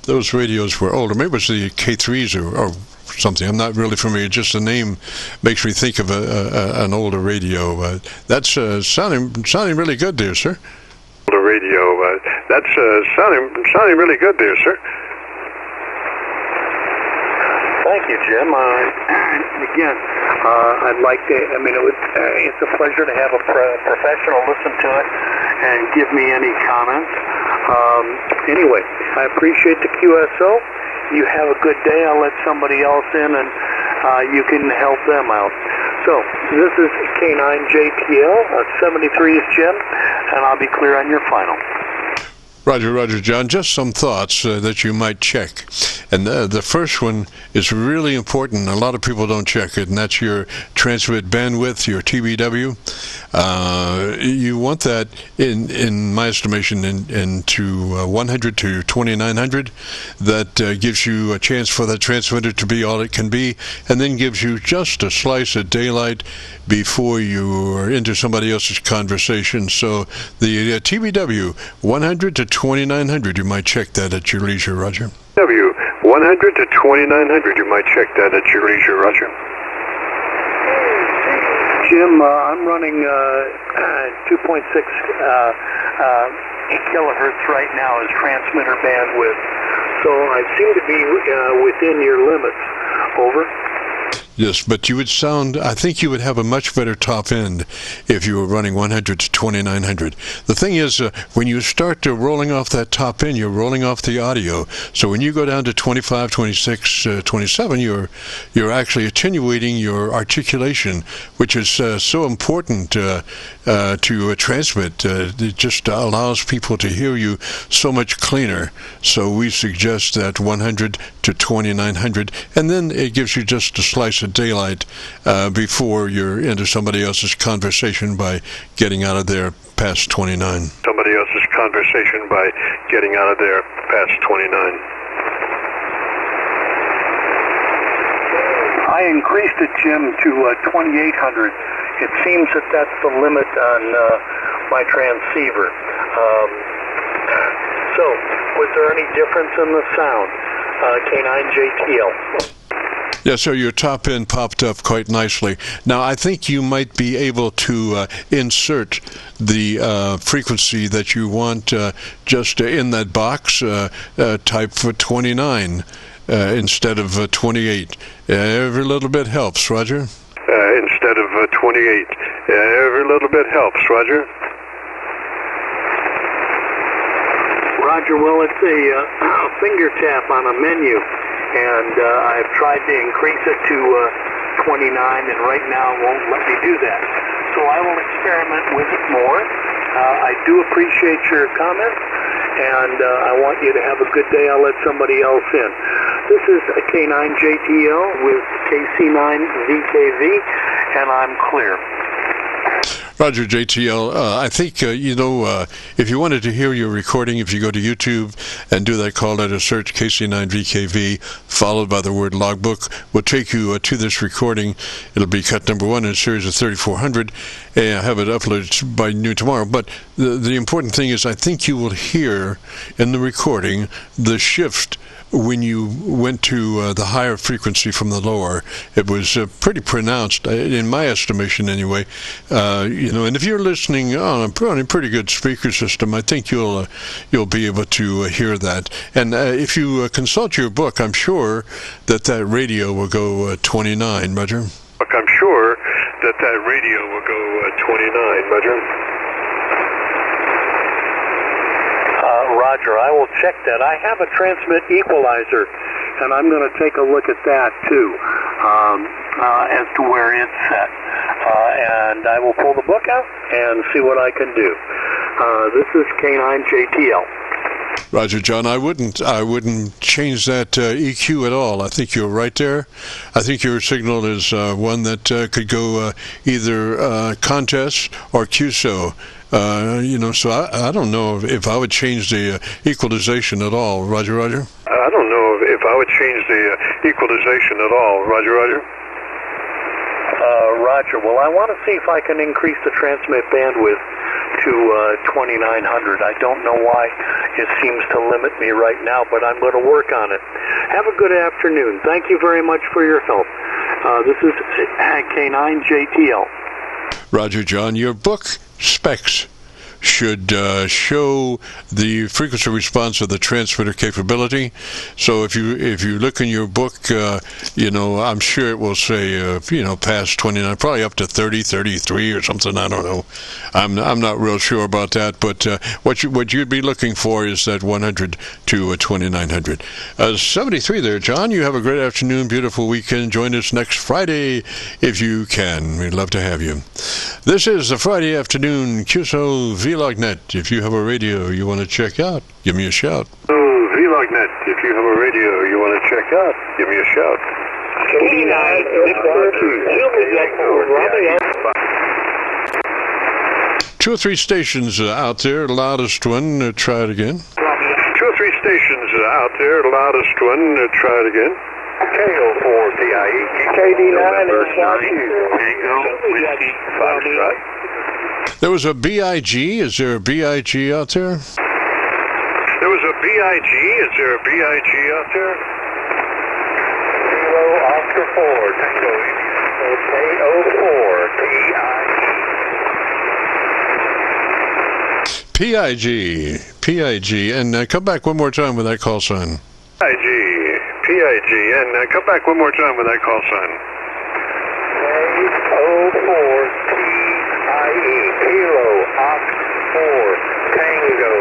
S1: those radios were older. Maybe it was the K3s or something. I'm not really familiar. Just the name makes me think of an older radio. That's sounding really good there, sir.
S3: Older radio. That's sounding really good there, sir.
S2: Thank you, Jim. Again, I'd like to, it's a pleasure to have a professional listen to it and give me any comments. Anyway, I appreciate the QSO. You have a good day. I'll let somebody else in and you can help them out. So, this is K9JTL, 73 is Jim, and I'll be clear on your final.
S1: Roger, John. Just some thoughts that you might check. And the first one is really important. A lot of people don't check it, and that's your transmit bandwidth, your TBW. You want that, in my estimation, into 100 to 2900. That gives you a chance for that transmitter to be all it can be, and then gives you just a slice of daylight before you are into somebody else's conversation. So the TBW, 100 to 2900, you might check that at your leisure, Roger.
S3: 100 to 2900, you might check that at your leisure, Roger.
S2: Jim, I'm running 2.6 kilohertz right now as transmitter bandwidth, so I seem to be within your limits. Over.
S1: Yes, but you would sound, I think you would have a much better top end if you were running 100 to 2900. The thing is, when you start rolling off that top end, you're rolling off the audio. So when you go down to 25, 26, 27, you're actually attenuating your articulation, which is so important to transmit. It just allows people to hear you so much cleaner. So we suggest that 100 to 2900, and then it gives you just a slice of daylight before you're into somebody else's conversation by getting out of there past 29.
S3: Somebody else's conversation by getting out of there past 29.
S5: I increased it, Jim, to 2,800. It seems that that's the limit on my transceiver. So, was there any difference in the sound? K9JTL.
S1: Yeah, so your top end popped up quite nicely. Now, I think you might be able to insert the frequency that you want just in that box, type for 29 instead of 28. Every little bit helps, Roger.
S3: Instead of 28. Every little bit helps, Roger.
S5: Roger, well, it's a finger tap on a menu, and I've tried to increase it to 29, and right now it won't let me do that. So I will experiment with it more. I do appreciate your comment, and I want you to have a good day. I'll let somebody else in. This is a K9JTL with KC9VKV, and I'm clear.
S1: Roger, JTL. I think, if you wanted to hear your recording, if you go to YouTube and do that call letter search, KC9VKV, followed by the word logbook, will take you to this recording. It'll be cut number 1 in a series of 3,400, and I have it uploaded by noon tomorrow. But the important thing is I think you will hear in the recording the shift when you went to the higher frequency from the lower. It was pretty pronounced, in my estimation anyway. And if you're listening on a pretty good speaker system, I think you'll be able to hear that. And if you consult your book, I'm sure that radio will go 29, Roger.
S3: I'm sure that radio will go 29, Roger.
S5: Roger, I will check that. I have a transmit equalizer, and I'm going to take a look at that too, as to where it's set. And I will pull the book out and see what I can do. This is K9JTL.
S1: Roger, John. I wouldn't change that EQ at all. I think you're right there. I think your signal is one that could go either contest or QSO. So I don't know if I would change the equalization at all. Roger, Roger.
S3: I don't know if I would change the equalization at all. Roger, Roger.
S5: Roger. Well, I want to see if I can increase the transmit bandwidth to 2,900. I don't know why it seems to limit me right now, but I'm going to work on it. Have a good afternoon. Thank you very much for your help. This is K9JTL.
S1: Roger, John. Your book specs should show the frequency response of the transmitter capability. So if you look in your book, I'm sure it will say past 29, probably up to 30, 33 or something. I don't know. I'm not real sure about that. But what you'd be looking for is that 100 to 2,900. 73 there, John. You have a great afternoon, beautiful weekend. Join us next Friday if you can. We'd love to have you. This is the Friday afternoon Qso-Vlog net. If you have a radio you want to check out, give me a shout.
S3: Qso-Vlog net. If you have a radio you want to check out, give me a shout.
S1: Two or three stations out there. Loudest one. Try it again.
S3: 2 or 3 stations out there. Loudest one. Try it again.
S5: KO4 PIE. KD9 is
S3: Whiskey Foxtrot.
S1: There was a BIG. Is there a BIG out there?
S3: There was a BIG. Is there a BIG out there?
S5: Kilo Oscar 4, Tango
S1: PIG.
S5: PIE.
S1: PIG. And come back one more time with that call sign.
S3: PIG. And come back one more time with that call sign.
S5: KO4 PIE. Kilo Oscar 4, Tango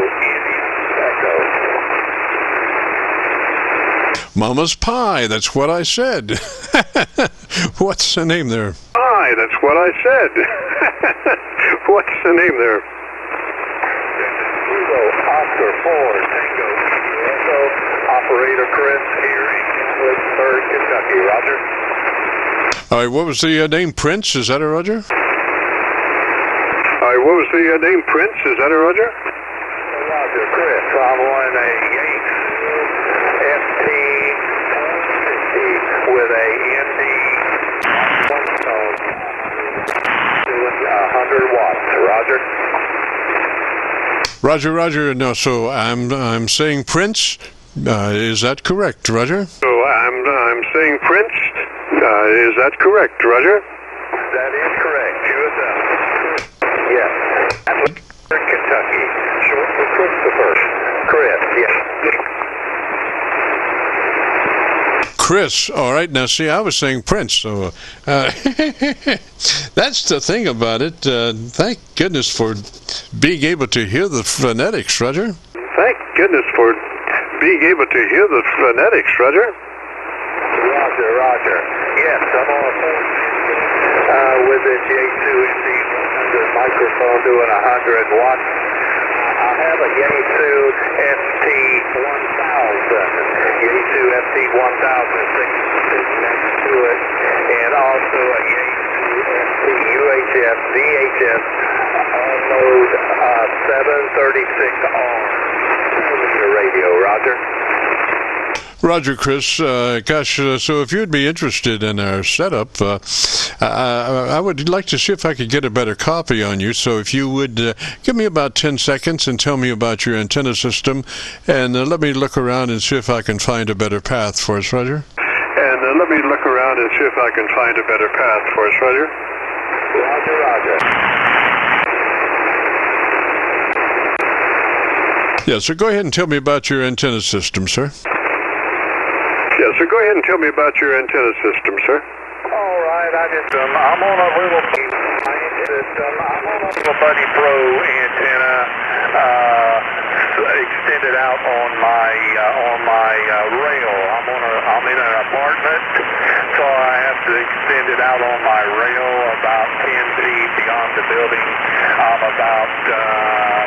S5: Echo.
S1: Mama's Pie. That's what I said. What's the name there?
S3: Pie. That's what I said. What's the name there?
S5: Kilo Oscar 4, Tango Echo. Operator Chris here in Gatlinburg, Kentucky. Roger.
S1: All right, what was the name? Prince? Is that a Roger?
S3: All right, what was the name? Prince? Is that a Roger?
S5: Roger, Chris. I'm on a Yates FT with a ND doing 100 watts. Roger.
S1: Roger. No, so I'm saying Prince. Is that correct, Roger?
S3: So I'm saying Prince. Is that correct, Roger?
S5: That is correct. Yes. Kentucky. Short for Christopher. Chris, yes.
S1: Chris. All right. Now, see, I was saying Prince. So that's the thing about it. Thank goodness for being able to hear the phonetics, Roger.
S3: Thank goodness for being able to hear the phonetics, Roger.
S5: Roger. Yes, I'm on a phone with the J2 microphone doing 100 watts. I have a Yaesu FT1000. Yaesu FT1000 is next to it, and also a Yaesu FT UHF VHF mode 736R radio. Roger.
S1: Roger, Chris. Gosh, so if you'd be interested in our setup, I would like to see if I could get a better copy on you. So if you would give me about 10 seconds and tell me about your antenna system, and let me look around and see if I can find a better path for us, Roger.
S3: And let me look around and see if I can find a better path for us, Roger.
S5: Roger.
S1: Yeah, so go ahead and tell me about your antenna system, sir.
S3: Yeah, so go ahead and tell me about your antenna system, sir.
S5: All right, I'm on a little system. I'm on a little Buddy Pro antenna extended out on my rail. I'm in an apartment, so I have to extend it out on my rail about 10 feet beyond the building. I'm about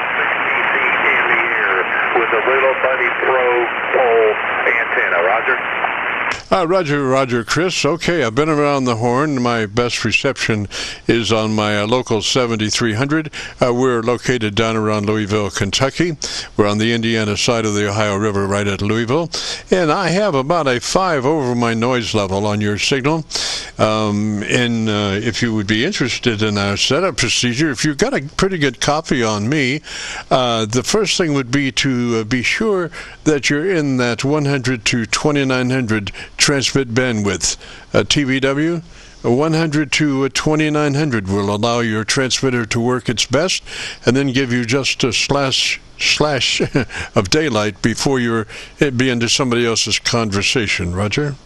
S5: 60 feet in the air with a little Buddy Pro pole antenna. Roger.
S1: Roger, Chris. Okay, I've been around the horn. My best reception is on my local 7300. We're located down around Louisville, Kentucky. We're on the Indiana side of the Ohio River, right at Louisville. And I have about a 5 over my noise level on your signal. And if you would be interested in our setup procedure, if you've got a pretty good copy on me, the first thing would be to be sure that you're in that 100 to 2900 transmit bandwidth. TVW 100 to 2900 will allow your transmitter to work its best and then give you just a slash of daylight before you're be into somebody else's conversation. Roger?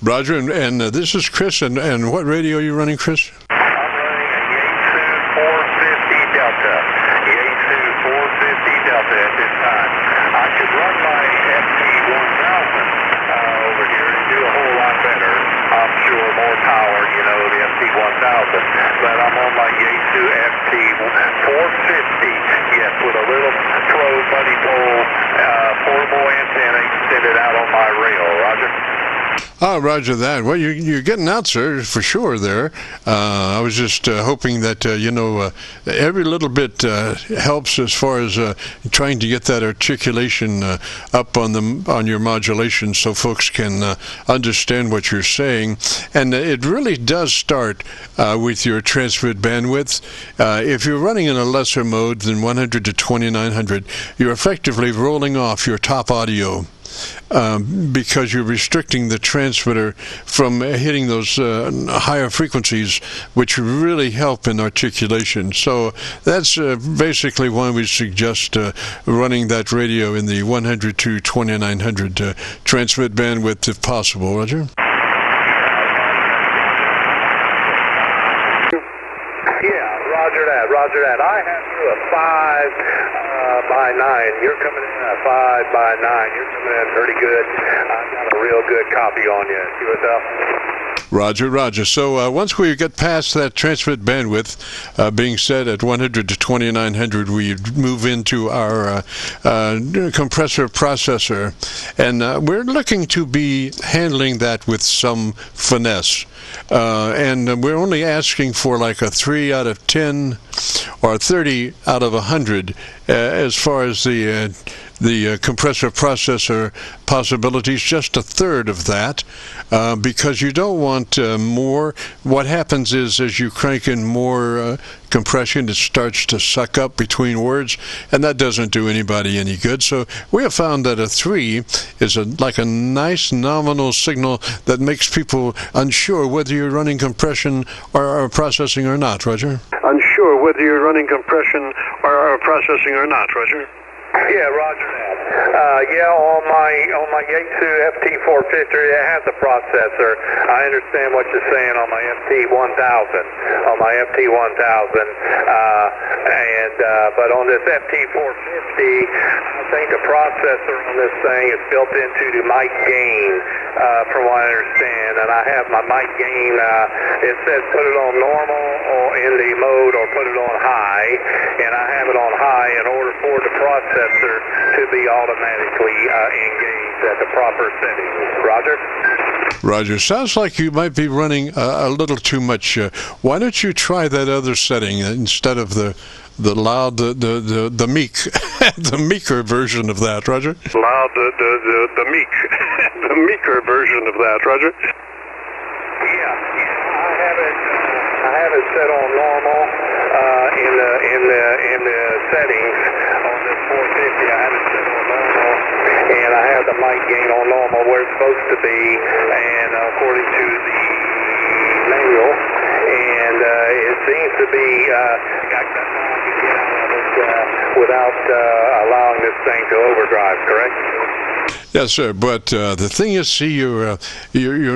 S1: Roger, and this is Chris, and what radio are you running, Chris?
S5: I'm running a Yaesu 450 Delta. Yaesu 450 Delta at this time. I could run my FT1000 over here and do a whole lot better. I'm sure more power, the FT1000. But I'm on my Yaesu FT 450, yes, with a little Pro Buddy Pole portable antenna extended out on my rail. Roger.
S1: Roger that. Well, you're getting out, sir, for sure there. I was just hoping that, every little bit helps as far as trying to get that articulation up on your modulation so folks can understand what you're saying. And it really does start with your transmit bandwidth. If you're running in a lesser mode than 100 to 2900, you're effectively rolling off your top audio. Because you're restricting the transmitter from hitting those higher frequencies, which really help in articulation. So that's basically why we suggest running that radio in the 100 to 2900 transmit bandwidth if possible. Roger?
S5: Yeah, roger that. I have you a 5 by 9. You're coming in at 5 by 9. You're coming in pretty good. I've got a real good copy on you. See what's up?
S1: Roger, roger. So once we get past that transmit bandwidth being set at 100 to 2900, we move into our compressor processor, and we're looking to be handling that with some finesse. And we're only asking for like a 3 out of 10 or 30 out of 100 as far as the compressor processor possibilities, just a third of that, because you don't want more. What happens is as you crank in more compression, it starts to suck up between words, and that doesn't do anybody any good. So we have found that a 3 is like a nice nominal signal that makes people unsure whether you're running compression or processing or not. Roger?
S3: Unsure whether you're running compression or processing or not, Roger?
S5: Yeah, roger that. Yeah, on my Yaesu FT450, it has a processor. I understand what you're saying on my FT1000. But on this FT450, I think the processor on this thing is built into the mic gain, from what I understand. And I have my mic gain. It says put it on normal or in the mode or put it on high, and I have it on high in order for the processor to be automatically engaged at the proper settings. Roger?
S1: Roger. Sounds like you might be running a little too much. Why don't you try that other setting instead of the loud, the meek, the meeker version of that, Roger?
S3: Loud, the meek, the meeker version of that, Roger?
S5: Yeah, I have it set on normal in the settings on this 450. I have it set on normal, and I have the mic gain on normal where it's supposed to be, and according to the manual, and it seems to be without allowing this thing to overdrive. Correct?
S1: Yes, sir. But the thing is, see, you're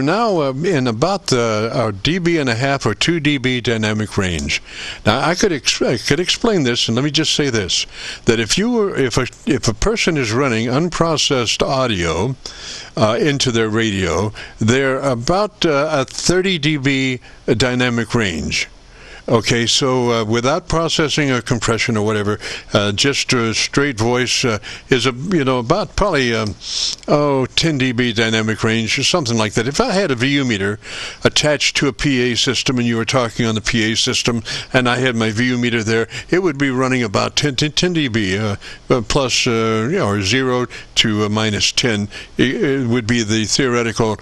S1: now in about our dB.5 or 2 dB dynamic range. Now, I could explain this, and let me just say this: that if a person is running unprocessed audio into their radio, they're about a 30 dB dynamic range. Okay, so without processing or compression or whatever, just a straight voice is about probably 10 dB dynamic range or something like that. If I had a VU meter attached to a PA system and you were talking on the PA system and I had my VU meter there, it would be running about 10 dB plus or 0 to minus 10. It would be the theoretical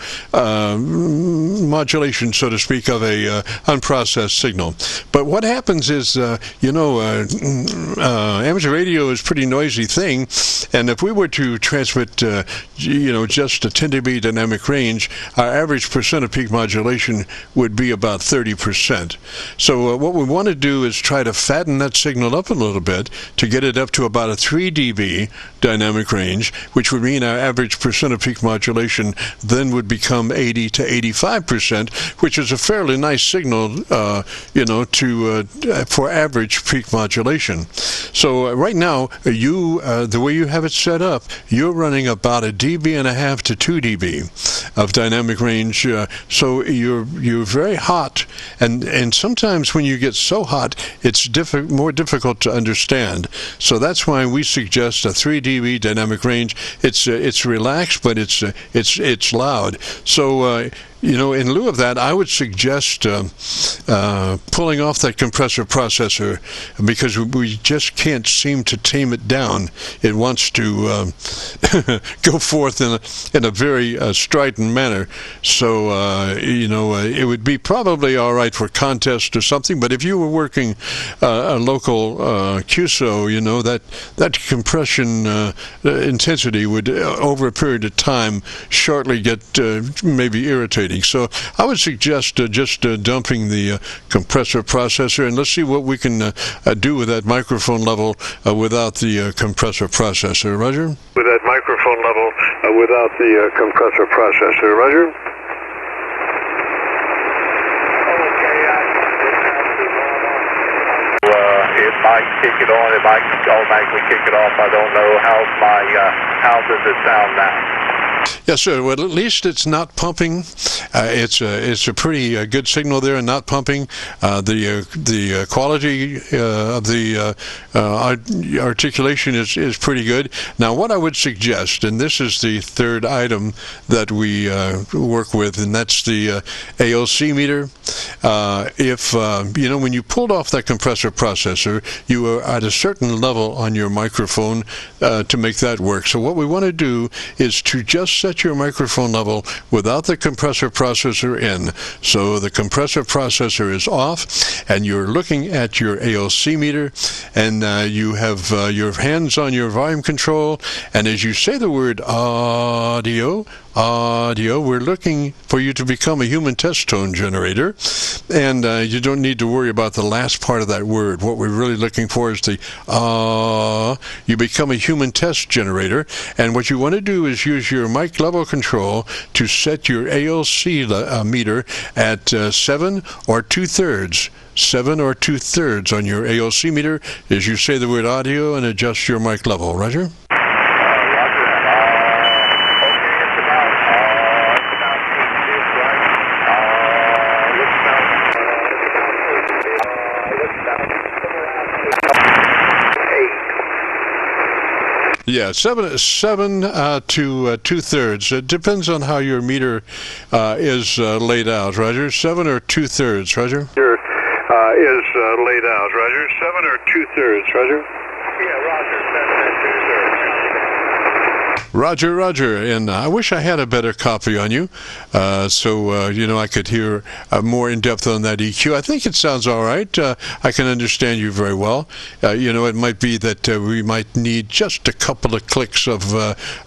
S1: modulation, so to speak, of a unprocessed signal. But what happens is, amateur radio is a pretty noisy thing, and if we were to transmit, just a 10 dB dynamic range, our average percent of peak modulation would be about 30%. So what we want to do is try to fatten that signal up a little bit to get it up to about a 3 dB dynamic range, which would mean our average percent of peak modulation then would become 80 to 85%, which is a fairly nice signal, for average peak modulation. So right now, the way you have it set up, you're running about a dB.5 to 2 dB of dynamic range. So you're very hot, and sometimes when you get so hot, it's more difficult to understand. So that's why we suggest a 3 dB dynamic range. It's relaxed, but it's loud. So in lieu of that, I would suggest pulling off that compressor processor, because we just can't seem to tame it down. It wants to go forth in a very strident manner. So, it would be probably all right for contest or something, but if you were working a local QSO, that compression intensity would, over a period of time, shortly get maybe irritating. So I would suggest just dumping the compressor processor, and let's see what we can do with that microphone level without the compressor processor. Roger?
S3: With that microphone level without the compressor processor. Roger?
S5: It's might kick it on, it might automatically kick it off. I don't know. How does it sound now?
S1: Yes, sir. Well, at least it's not pumping. It's a pretty good signal there, and not pumping. The quality of the articulation is pretty good. Now, what I would suggest, and this is the third item that we work with, and that's the ALC meter. If when you pulled off that compressor processor, you were at a certain level on your microphone to make that work. So what we want to do is to just set your microphone level without the compressor processor in. So the compressor processor is off, and you're looking at your ALC meter, and you have your hands on your volume control, and as you say the word audio, we're looking for you to become a human test tone generator, and you don't need to worry about the last part of that word. What we're really looking for is the you become a human test generator, and what you want to do is use your mic level control to set your ALC meter at 7 or 2/3. 7 or 2/3 on your ALC meter as you say the word audio and adjust your mic level. Roger? Yeah, 7 to 2/3. It depends on how your meter is laid out, Roger. 7 or 2/3, Roger?
S3: Is laid out, Roger. 7 or 2/3, Roger?
S5: Yeah, Roger. 7 and 2/3.
S1: Roger, and I wish I had a better copy on you, so I could hear more in depth on that EQ. I think it sounds all right. I can understand you very well. It might be that we might need just a couple of clicks of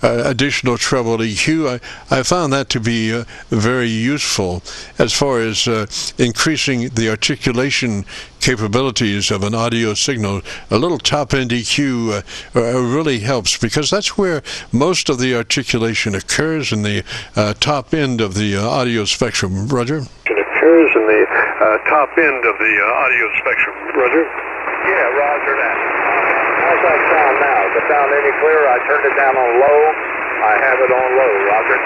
S1: additional treble EQ. I found that to be very useful as far as increasing the articulation capabilities of an audio signal. A little top-end EQ really helps, because that's where most of the articulation occurs, in the top end of the audio spectrum. Roger?
S3: It occurs in the top end of the audio spectrum. Roger?
S5: Yeah, Roger that. How's that sound now? Does it sound any clearer? I turned it down on low. I have it on low, Roger.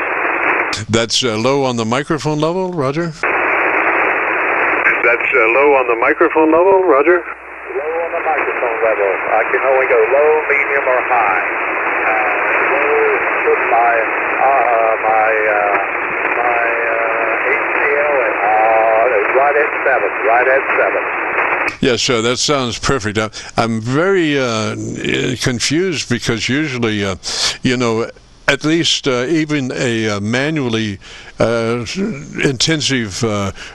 S1: That's low on the microphone level, Roger?
S3: That's low on the microphone level, Roger?
S5: Low on the microphone level. I can only go low, medium, or high. Low, put my HCL at right at 7.
S1: Yes, sir, that sounds perfect. I'm very confused, because usually, at least even a manually intensive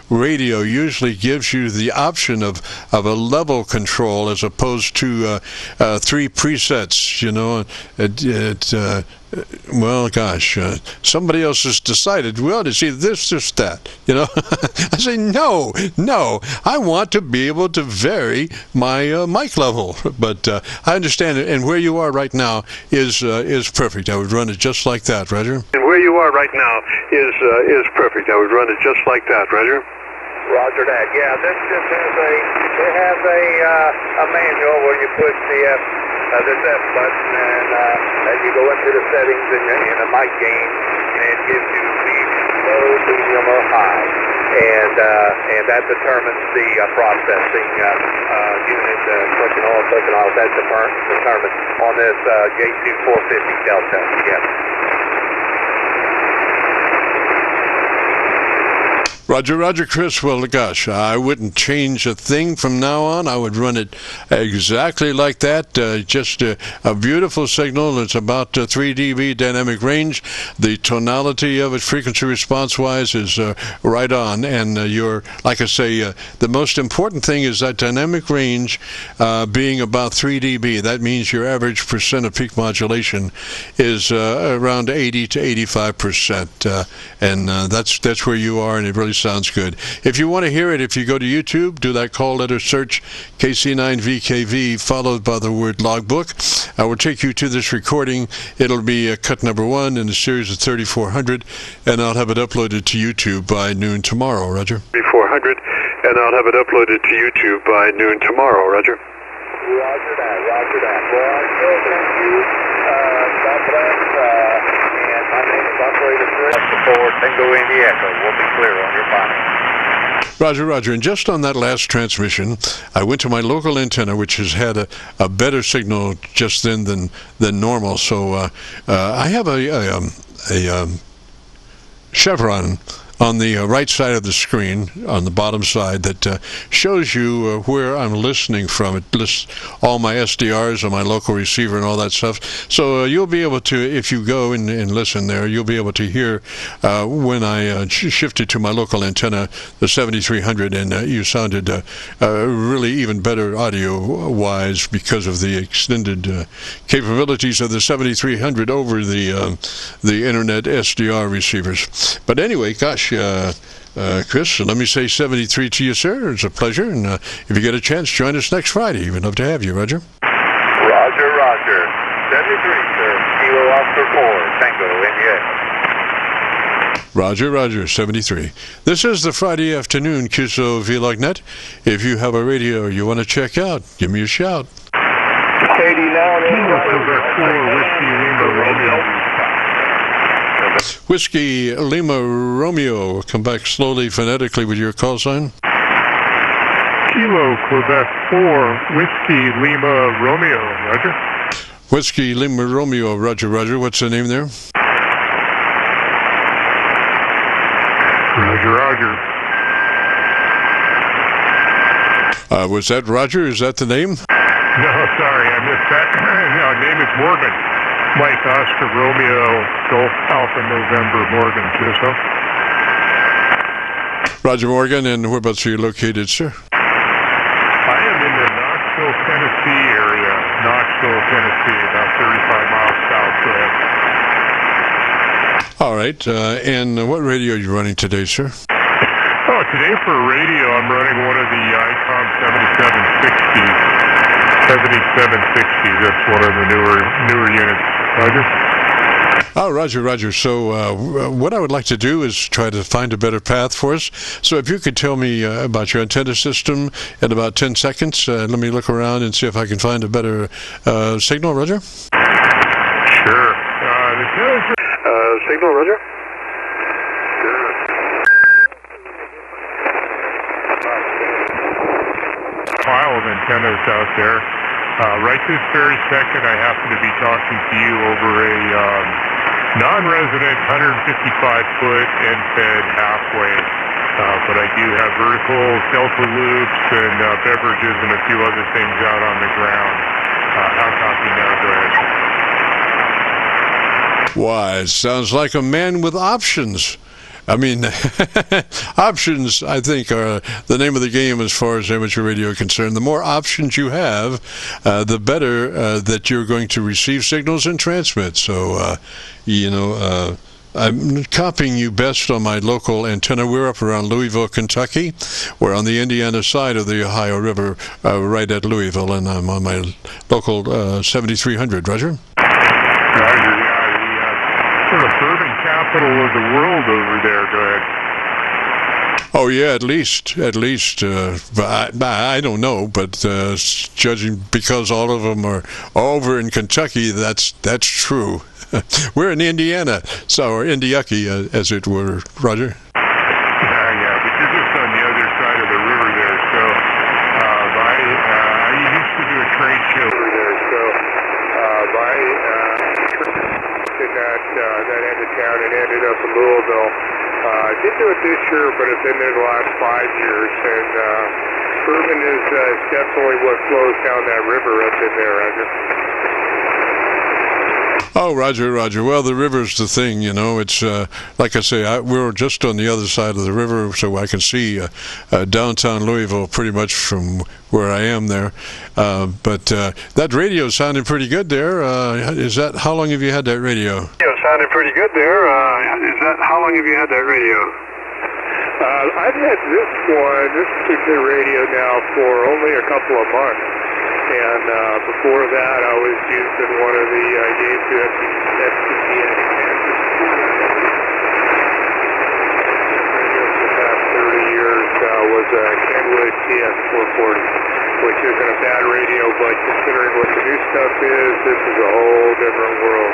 S1: radio usually gives you the option of a level control as opposed to 3 presets. Well, gosh, somebody else has decided, well, it's either this or that, I say, no, I want to be able to vary my mic level, but I understand it, and where you are right now is perfect. I would run it just like that, Roger.
S3: And where you are right now is perfect. I would run it just like that, Roger.
S5: Roger that. Yeah, this just has a manual where you push this F button, and you go into the settings in the mic gain, and it gives you low, medium, or high, and that determines the processing unit, clicking off. That's determined on this J2450 Delta. Yes.
S1: Roger, Chris. Well, gosh, I wouldn't change a thing from now on. I would run it exactly like that. Just a beautiful signal. It's about 3 dB dynamic range. The tonality of it, frequency response-wise, is right on. And like I say, the most important thing is that dynamic range being about 3 dB. That means your average percent of peak modulation is around 80 to 85%. And that's where you are, and it really sounds good. If you want to hear it, if you go to YouTube, do that call letter search KC9VKV followed by the word logbook. I will take you to this recording. It'll be cut number 1 in a series of 3400, and I'll have it uploaded to YouTube by noon tomorrow, Roger.
S3: 3400, and I'll have it uploaded to YouTube by noon tomorrow, Roger.
S5: Roger that, roger that. Well, I still thank you, Southwest, and my name is Operator Chris. Support Bingo Indy Echo. We'll be clear on your final.
S1: Roger, Roger. And just on that last transmission, I went to my local antenna, which has had a better signal just then than normal. So I have a chevron on the right side of the screen, on the bottom side, that shows you where I'm listening from. It lists all my SDRs on my local receiver and all that stuff. So you'll be able to, if you go and listen there, you'll be able to hear when I shifted to my local antenna, the 7300, and you sounded really even better audio-wise because of the extended capabilities of the 7300 over the internet SDR receivers. But anyway, gosh, Chris, let me say 73 to you, sir. It's a pleasure, and if you get a chance, join us next Friday. We'd love to have you, Roger.
S5: Roger, roger. 73, sir. Kilo Oscar 4, Tango, Indy Echo.
S1: Roger, Roger, 73. This is the Friday afternoon Qso-Vlog net. If you have a radio you want to check out, give me a shout.
S3: 89, Quebec 4, Whiskey Lima Romeo.
S1: Whiskey Lima Romeo. Come back slowly phonetically with your call sign.
S3: Kilo Quebec 4, Whiskey Lima Romeo. Roger.
S1: Whiskey Lima Romeo. Roger, Roger. What's the name there?
S3: Roger, Roger.
S1: Was that Roger? Is that the name?
S3: No, sorry, I missed that. No, name is Morgan. Mike Oscar Romeo, Golf Alpha November Morgan, Qso.
S1: Roger, Morgan, and whereabouts are you located, sir?
S3: I am in the Knoxville, Tennessee area. Knoxville, Tennessee, about 35 miles southwest.
S1: All right, and what radio are you running today, sir?
S3: Oh, today for radio, I'm running one of the ICOM 7760s. 7760, that's one of the newer units. Roger?
S1: Oh, Roger, Roger. So what I would like to do is try to find a better path for us. So if you could tell me about your antenna system in about 10 seconds, let me look around and see if I can find a better signal, Roger?
S3: Sure. Signal, Roger? Sure. Pile of antennas out there. Right this very second, I happen to be talking to you over a non-resident 155-foot end-fed halfway, but I do have vertical delta loops and beverages and a few other things out on the ground. How copy now? Go ahead.
S1: Why, it sounds like a man with options. I mean, options, I think, are the name of the game as far as amateur radio is concerned. The more options you have, the better that you're going to receive signals and transmit. So, I'm copying you best on my local antenna. We're up around Louisville, Kentucky. We're on the Indiana side of the Ohio River, right at Louisville, and I'm on my local 7300. Roger?
S3: Roger, yeah. The sort of bourbon capital of the world over there. Go ahead.
S1: Oh yeah, at least. I don't know, but judging because all of them are over in Kentucky, that's true. We're in Indiana, or Indiaki, as it were, Roger.
S3: Yeah, but you're just on the other side of the river there. So I used to do a trade show over there. So that end of town and ended up in Louisville. I did do it this year, but I've been there the last 5 years, and bourbon is definitely what flows down that river up in there, Roger.
S1: Oh, Roger. Well, the river's the thing, It's, like I say, we're just on the other side of the river, so I can see downtown Louisville pretty much from where I am there. But that radio sounded pretty good there. How long have you had that radio?
S3: Sounded pretty good there. How long have you had that radio? I've had this particular radio now for only a couple of months. And before that, I was using one of the Yaesu FTTN for the past 30 years. Was a Kenwood TS440. which isn't a bad radio, but considering what the new stuff is, this is a whole different world.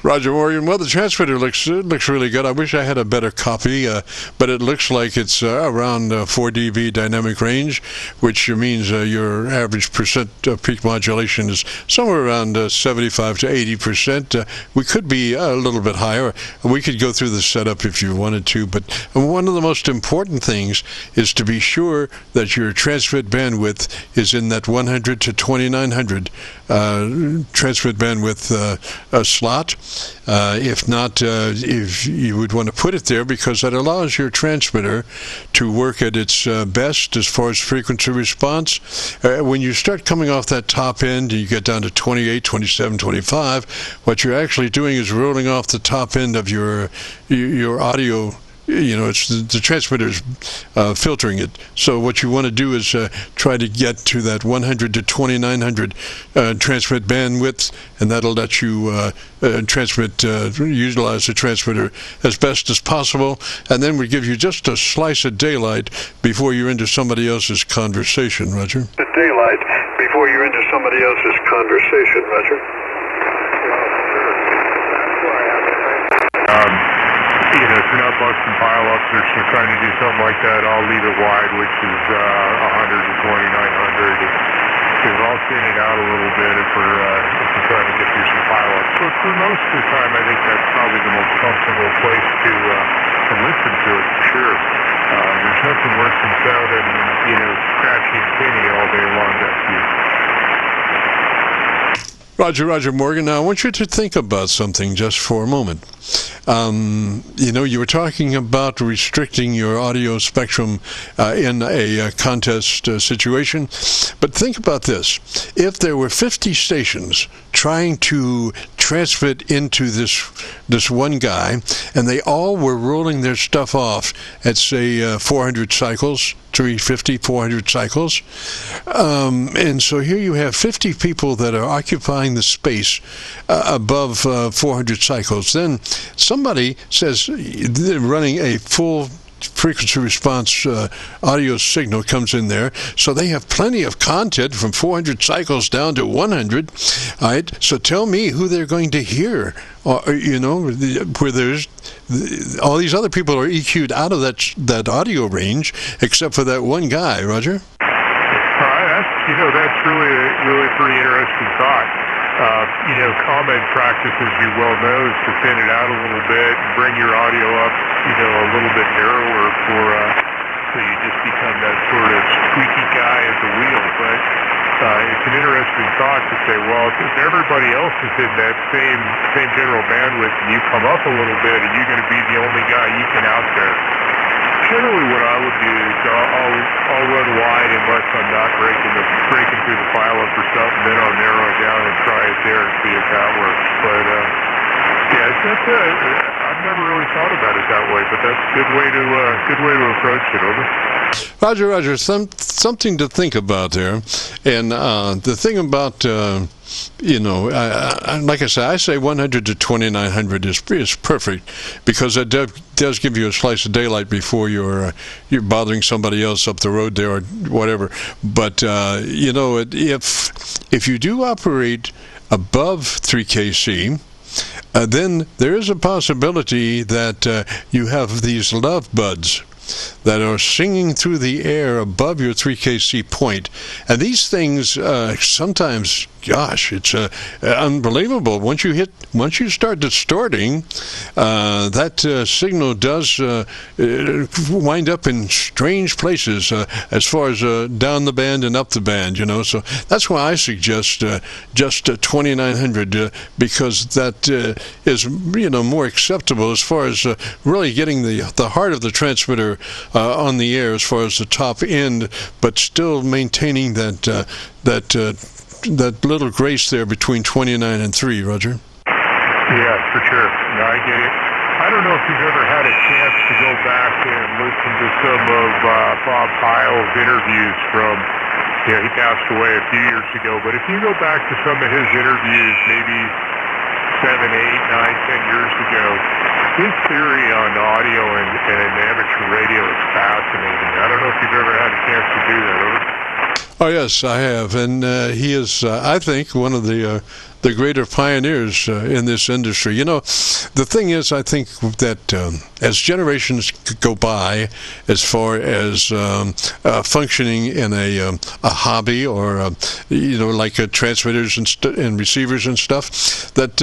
S1: Roger Morgan. Well, the transmitter looks really good. I wish I had a better copy, but it looks like it's around 4 dB dynamic range, which means your average percent peak modulation is somewhere around 75 to 80%. We could be a little bit higher. We could go through the setup if you wanted to, but one of the most important things is to be sure that your transmit bandwidth is in that 100 to 2900 transmit bandwidth slot. If not, if you would want to put it there, because that allows your transmitter to work at its best as far as frequency response. When you start coming off that top end, you get down to 28, 27, 25, what you're actually doing is rolling off the top end of your audio. It's the transmitter's filtering it. So what you want to do is try to get to that 100 to 2900 transmit bandwidth, and that'll let you utilize the transmitter as best as possible, and then we give you just a slice of daylight before you're into somebody else's conversation, Roger.
S5: The daylight before you're into somebody else's conversation, Roger.
S3: If you're not busting pile-ups or trying to do something like that, I'll leave it wide, which is 100 to 2900. Because I'll thin it out a little bit if we're trying to get through some pile-ups. But for most of the time, I think that's probably the most comfortable place to listen to it, for sure. There's nothing worse than sounding, scratchy and tinny all day long back here.
S1: Roger Morgan, now I want you to think about something just for a moment. You were talking about restricting your audio spectrum in a contest situation, but think about this. If there were 50 stations trying to transmit into this one guy, and they all were rolling their stuff off at, say, 400 cycles, 350, 400 cycles, and so here you have 50 people that are occupying the space above 400 cycles. Then somebody says they're running a full frequency response audio signal comes in there, so they have plenty of content from 400 cycles down to 100. All right, so tell me who they're going to hear, where there's all these other people are EQ'd out of that audio range, except for that one guy, Roger.
S3: That's really pretty interesting thought. Common practice, as you well know, is to thin it out a little bit and bring your audio up, a little bit narrower so you just become that sort of squeaky guy at the wheel. But it's an interesting thought to say, well, if everybody else is in that same general bandwidth and you come up a little bit, and you're going to be the only guy eking out there. Generally, what I would do is I'll run wide unless I'm not breaking through the pile-up or something. Then I'll narrow it down and try it there and see if that works. But I've never really thought about it that way. But that's a good way to approach it. Over.
S1: Roger. Something to think about there, and the thing about. Like I say 100 to 2900 is perfect, because it does give you a slice of daylight before you're bothering somebody else up the road there or whatever. But if you do operate above 3 kc, then there is a possibility that you have these love buds that are singing through the air above your 3 kc point. And these things sometimes, gosh, it's unbelievable. Once you start distorting, that signal does wind up in strange places as far as down the band and up the band, So that's why I suggest just 2900 because that is more acceptable as far as really getting the heart of the transmitter on the air as far as the top end, but still maintaining that little grace there between 29 and 3, Roger.
S3: Yeah, for sure. No, I get it. I don't know if you've ever had a chance to go back and listen to some of Bob Pyle's interviews from, he passed away a few years ago, but if you go back to some of his interviews, maybe 7, 8, 9, 10 years ago, his theory on audio and amateur radio is fascinating. I don't know if you've ever had a chance to do that, over.
S1: Oh, yes, I have. And he is, I think, one of the greater pioneers in this industry. You know, the thing is, I think that as generations go by, as far as functioning in a hobby or, like transmitters and receivers and stuff, that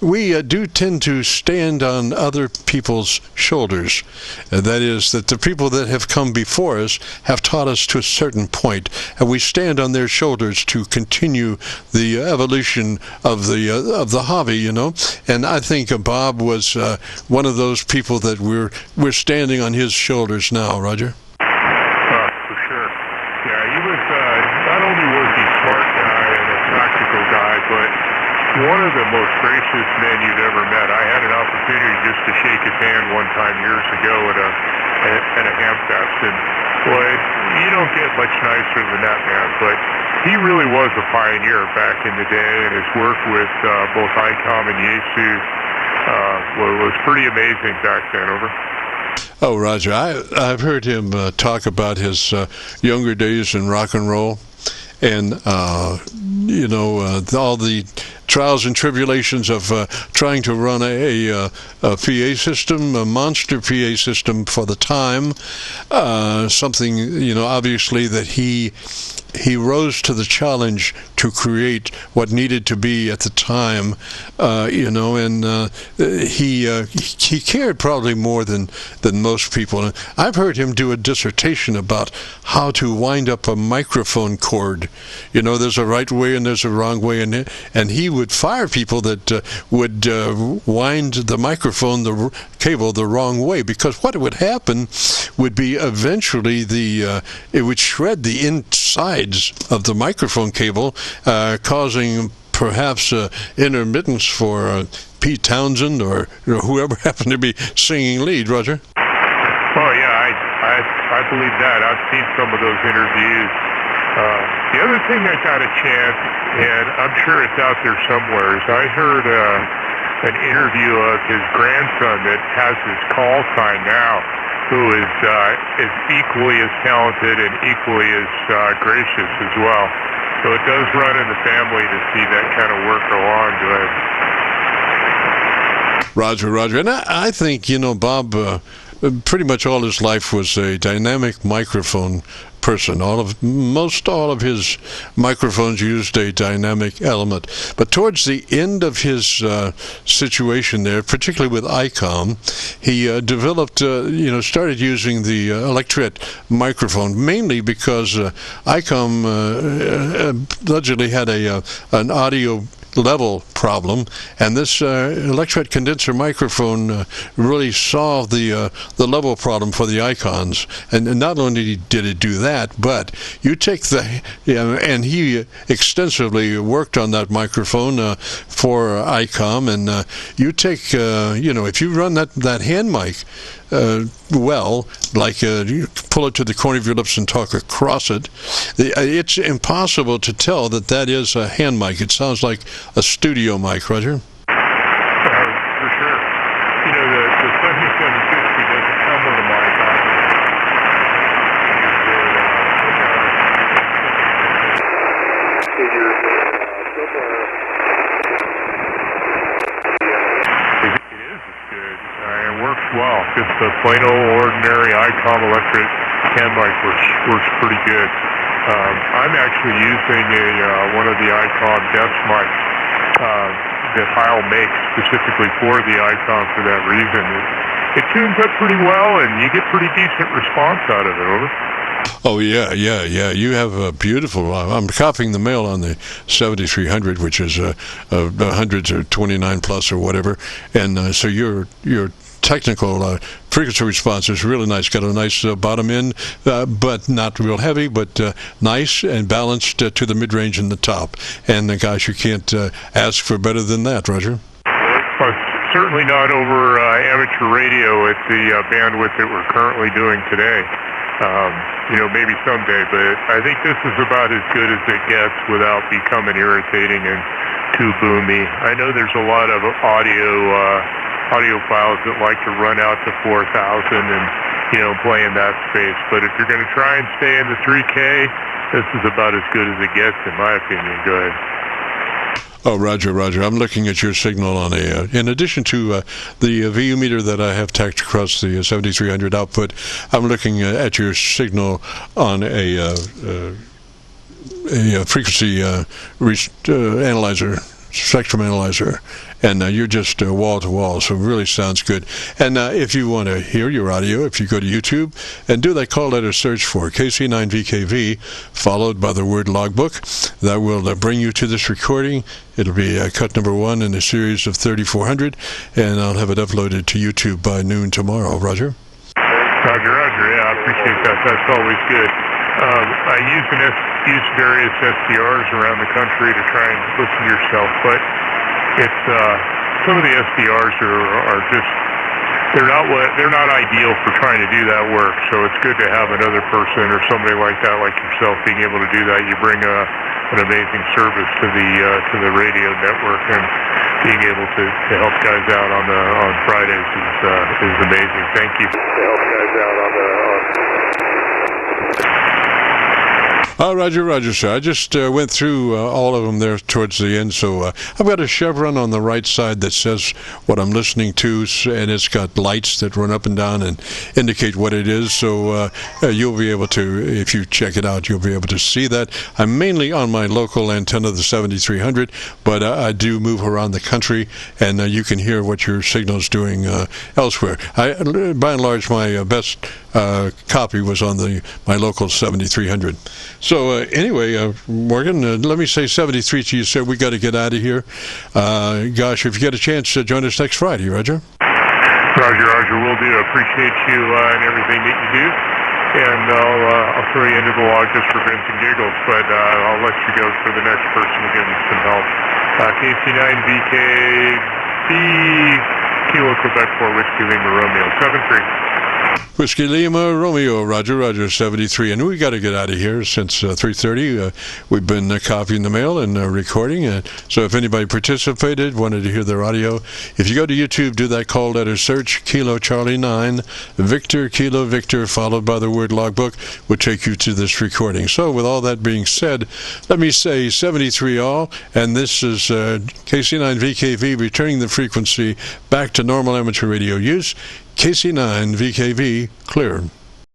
S1: we do tend to stand on other people's shoulders. That is, that the people that have come before us have taught us to a certain point, and we stand on their shoulders to continue the evolution of the hobby, you know. And I think Bob was one of those people that we're standing on his shoulders now, Roger.
S3: For sure. Yeah, he was not only was he a smart guy and a practical guy, but one of the most gracious men you've ever met. I had an opportunity just to shake his hand one time years ago at a ham fest, and boy, you don't get much nicer than that, man. But he really was a pioneer back in the day, and his work with both ICOM and Yaesu was pretty amazing back then, over.
S1: Oh, Roger, I've heard him talk about his younger days in rock and roll, and all the trials and tribulations of trying to run a PA system, a monster PA system for the time, something, obviously that he rose to the challenge to create what needed to be at the time, and he cared probably more than most people. I've heard him do a dissertation about how to wind up a microphone cord. There's a right way and there's a wrong way, and he would fire people that would wind the microphone, the cable, the wrong way, because what would happen would be eventually it would shred the insides of the microphone cable, causing perhaps intermittence for Pete Townsend or whoever happened to be singing lead, Roger.
S3: Oh, yeah, I believe that. I've seen some of those interviews. The other thing I got a chance, and I'm sure it's out there somewhere, is I heard an interview of his grandson that has his call sign now, who is equally as talented and equally as gracious as well. So it does run in the family to see that kind of work go on.
S1: Roger. And I think, Bob, pretty much all his life was a dynamic microphone person. Most all of his microphones used a dynamic element. But towards the end of his situation there, particularly with ICOM, he developed, started using the electret microphone, mainly because ICOM allegedly had an audio level problem, and this electret condenser microphone really solved the level problem for the icons. And not only did it do that, but you take and he extensively worked on that microphone for ICOM, and you take if you run that hand mic you pull it to the corner of your lips and talk across it, it's impossible to tell that is a hand mic. It sounds like a studio mic, Roger.
S3: For sure. The 7750 doesn't come with a mic on it. It works well. Just a plain old ordinary ICOM electric hand mic works pretty good. I'm actually using one of the ICOM desk mics that Heil makes specifically for the ICOM for that reason. It tunes up pretty well, and you get pretty decent response out of it, over.
S1: Oh, yeah. You have a beautiful... I'm copying the mail on the 7300, which is hundreds or 29 plus or whatever, and so your technical frequency response is really nice. Got a nice bottom end, but not real heavy, but nice and balanced to the mid-range and the top. And gosh, you can't ask for better than that, Roger.
S3: Certainly not over amateur radio at the bandwidth that we're currently doing today. Maybe someday, but I think this is about as good as it gets without becoming irritating and too boomy. I know there's a lot of audio files that like to run out to 4,000, and play in that space. But if you're going to try and stay in the 3K, this is about as good as it gets, in my opinion. Go ahead.
S1: Oh, Roger. I'm looking at your signal on a, in addition to the VU meter that I have tacked across the 7300 output, I'm looking at your signal on a frequency analyzer, spectrum analyzer, and you're just wall to wall, so it really sounds good. And if you want to hear your audio, if you go to YouTube and do that call letter search for KC9VKV followed by the word logbook, that will bring you to this recording. It'll be cut number 1 in a series of 3400, and I'll have it uploaded to YouTube by noon tomorrow. Roger?
S3: Roger, yeah, I appreciate that. That's always good. I use various SDRs around the country to try and listen to yourself, but it's some of the SDRs are just they're not ideal for trying to do that work. So it's good to have another person or somebody like that, like yourself, being able to do that. You bring an amazing service to the radio network, and being able to help guys out on Fridays is amazing. Thank you. To help guys out on
S1: Roger, sir. I just went through all of them there towards the end, so I've got a chevron on the right side that says what I'm listening to, and it's got lights that run up and down and indicate what it is, so you'll be able to, if you check it out, you'll be able to see that. I'm mainly on my local antenna, the 7300, but I do move around the country, and you can hear what your signal's doing elsewhere. By and large, my best copy was on my local 7300. So anyway, Morgan, let me say 73 to you, sir. We got to get out of here. Gosh, if you get a chance, join us next Friday, Roger.
S3: Roger, will do. Appreciate you and everything that you do. And I'll throw you into the log just for grins and giggles, but I'll let you go for the next person to give me some help. KC9VKV, Kilo Quebec 4 Whiskey Lima Romeo 73.
S1: Whiskey Lima Romeo, Roger 73, and we got to get out of here since 3:30. We've been copying the mail and recording, so if anybody participated, wanted to hear their audio, if you go to YouTube, do that call letter search, Kilo Charlie 9, Victor Kilo Victor, followed by the word logbook, will take you to this recording. So with all that being said, let me say 73 all, and this is KC9VKV returning the frequency back to normal amateur radio use. KC9VKV clear.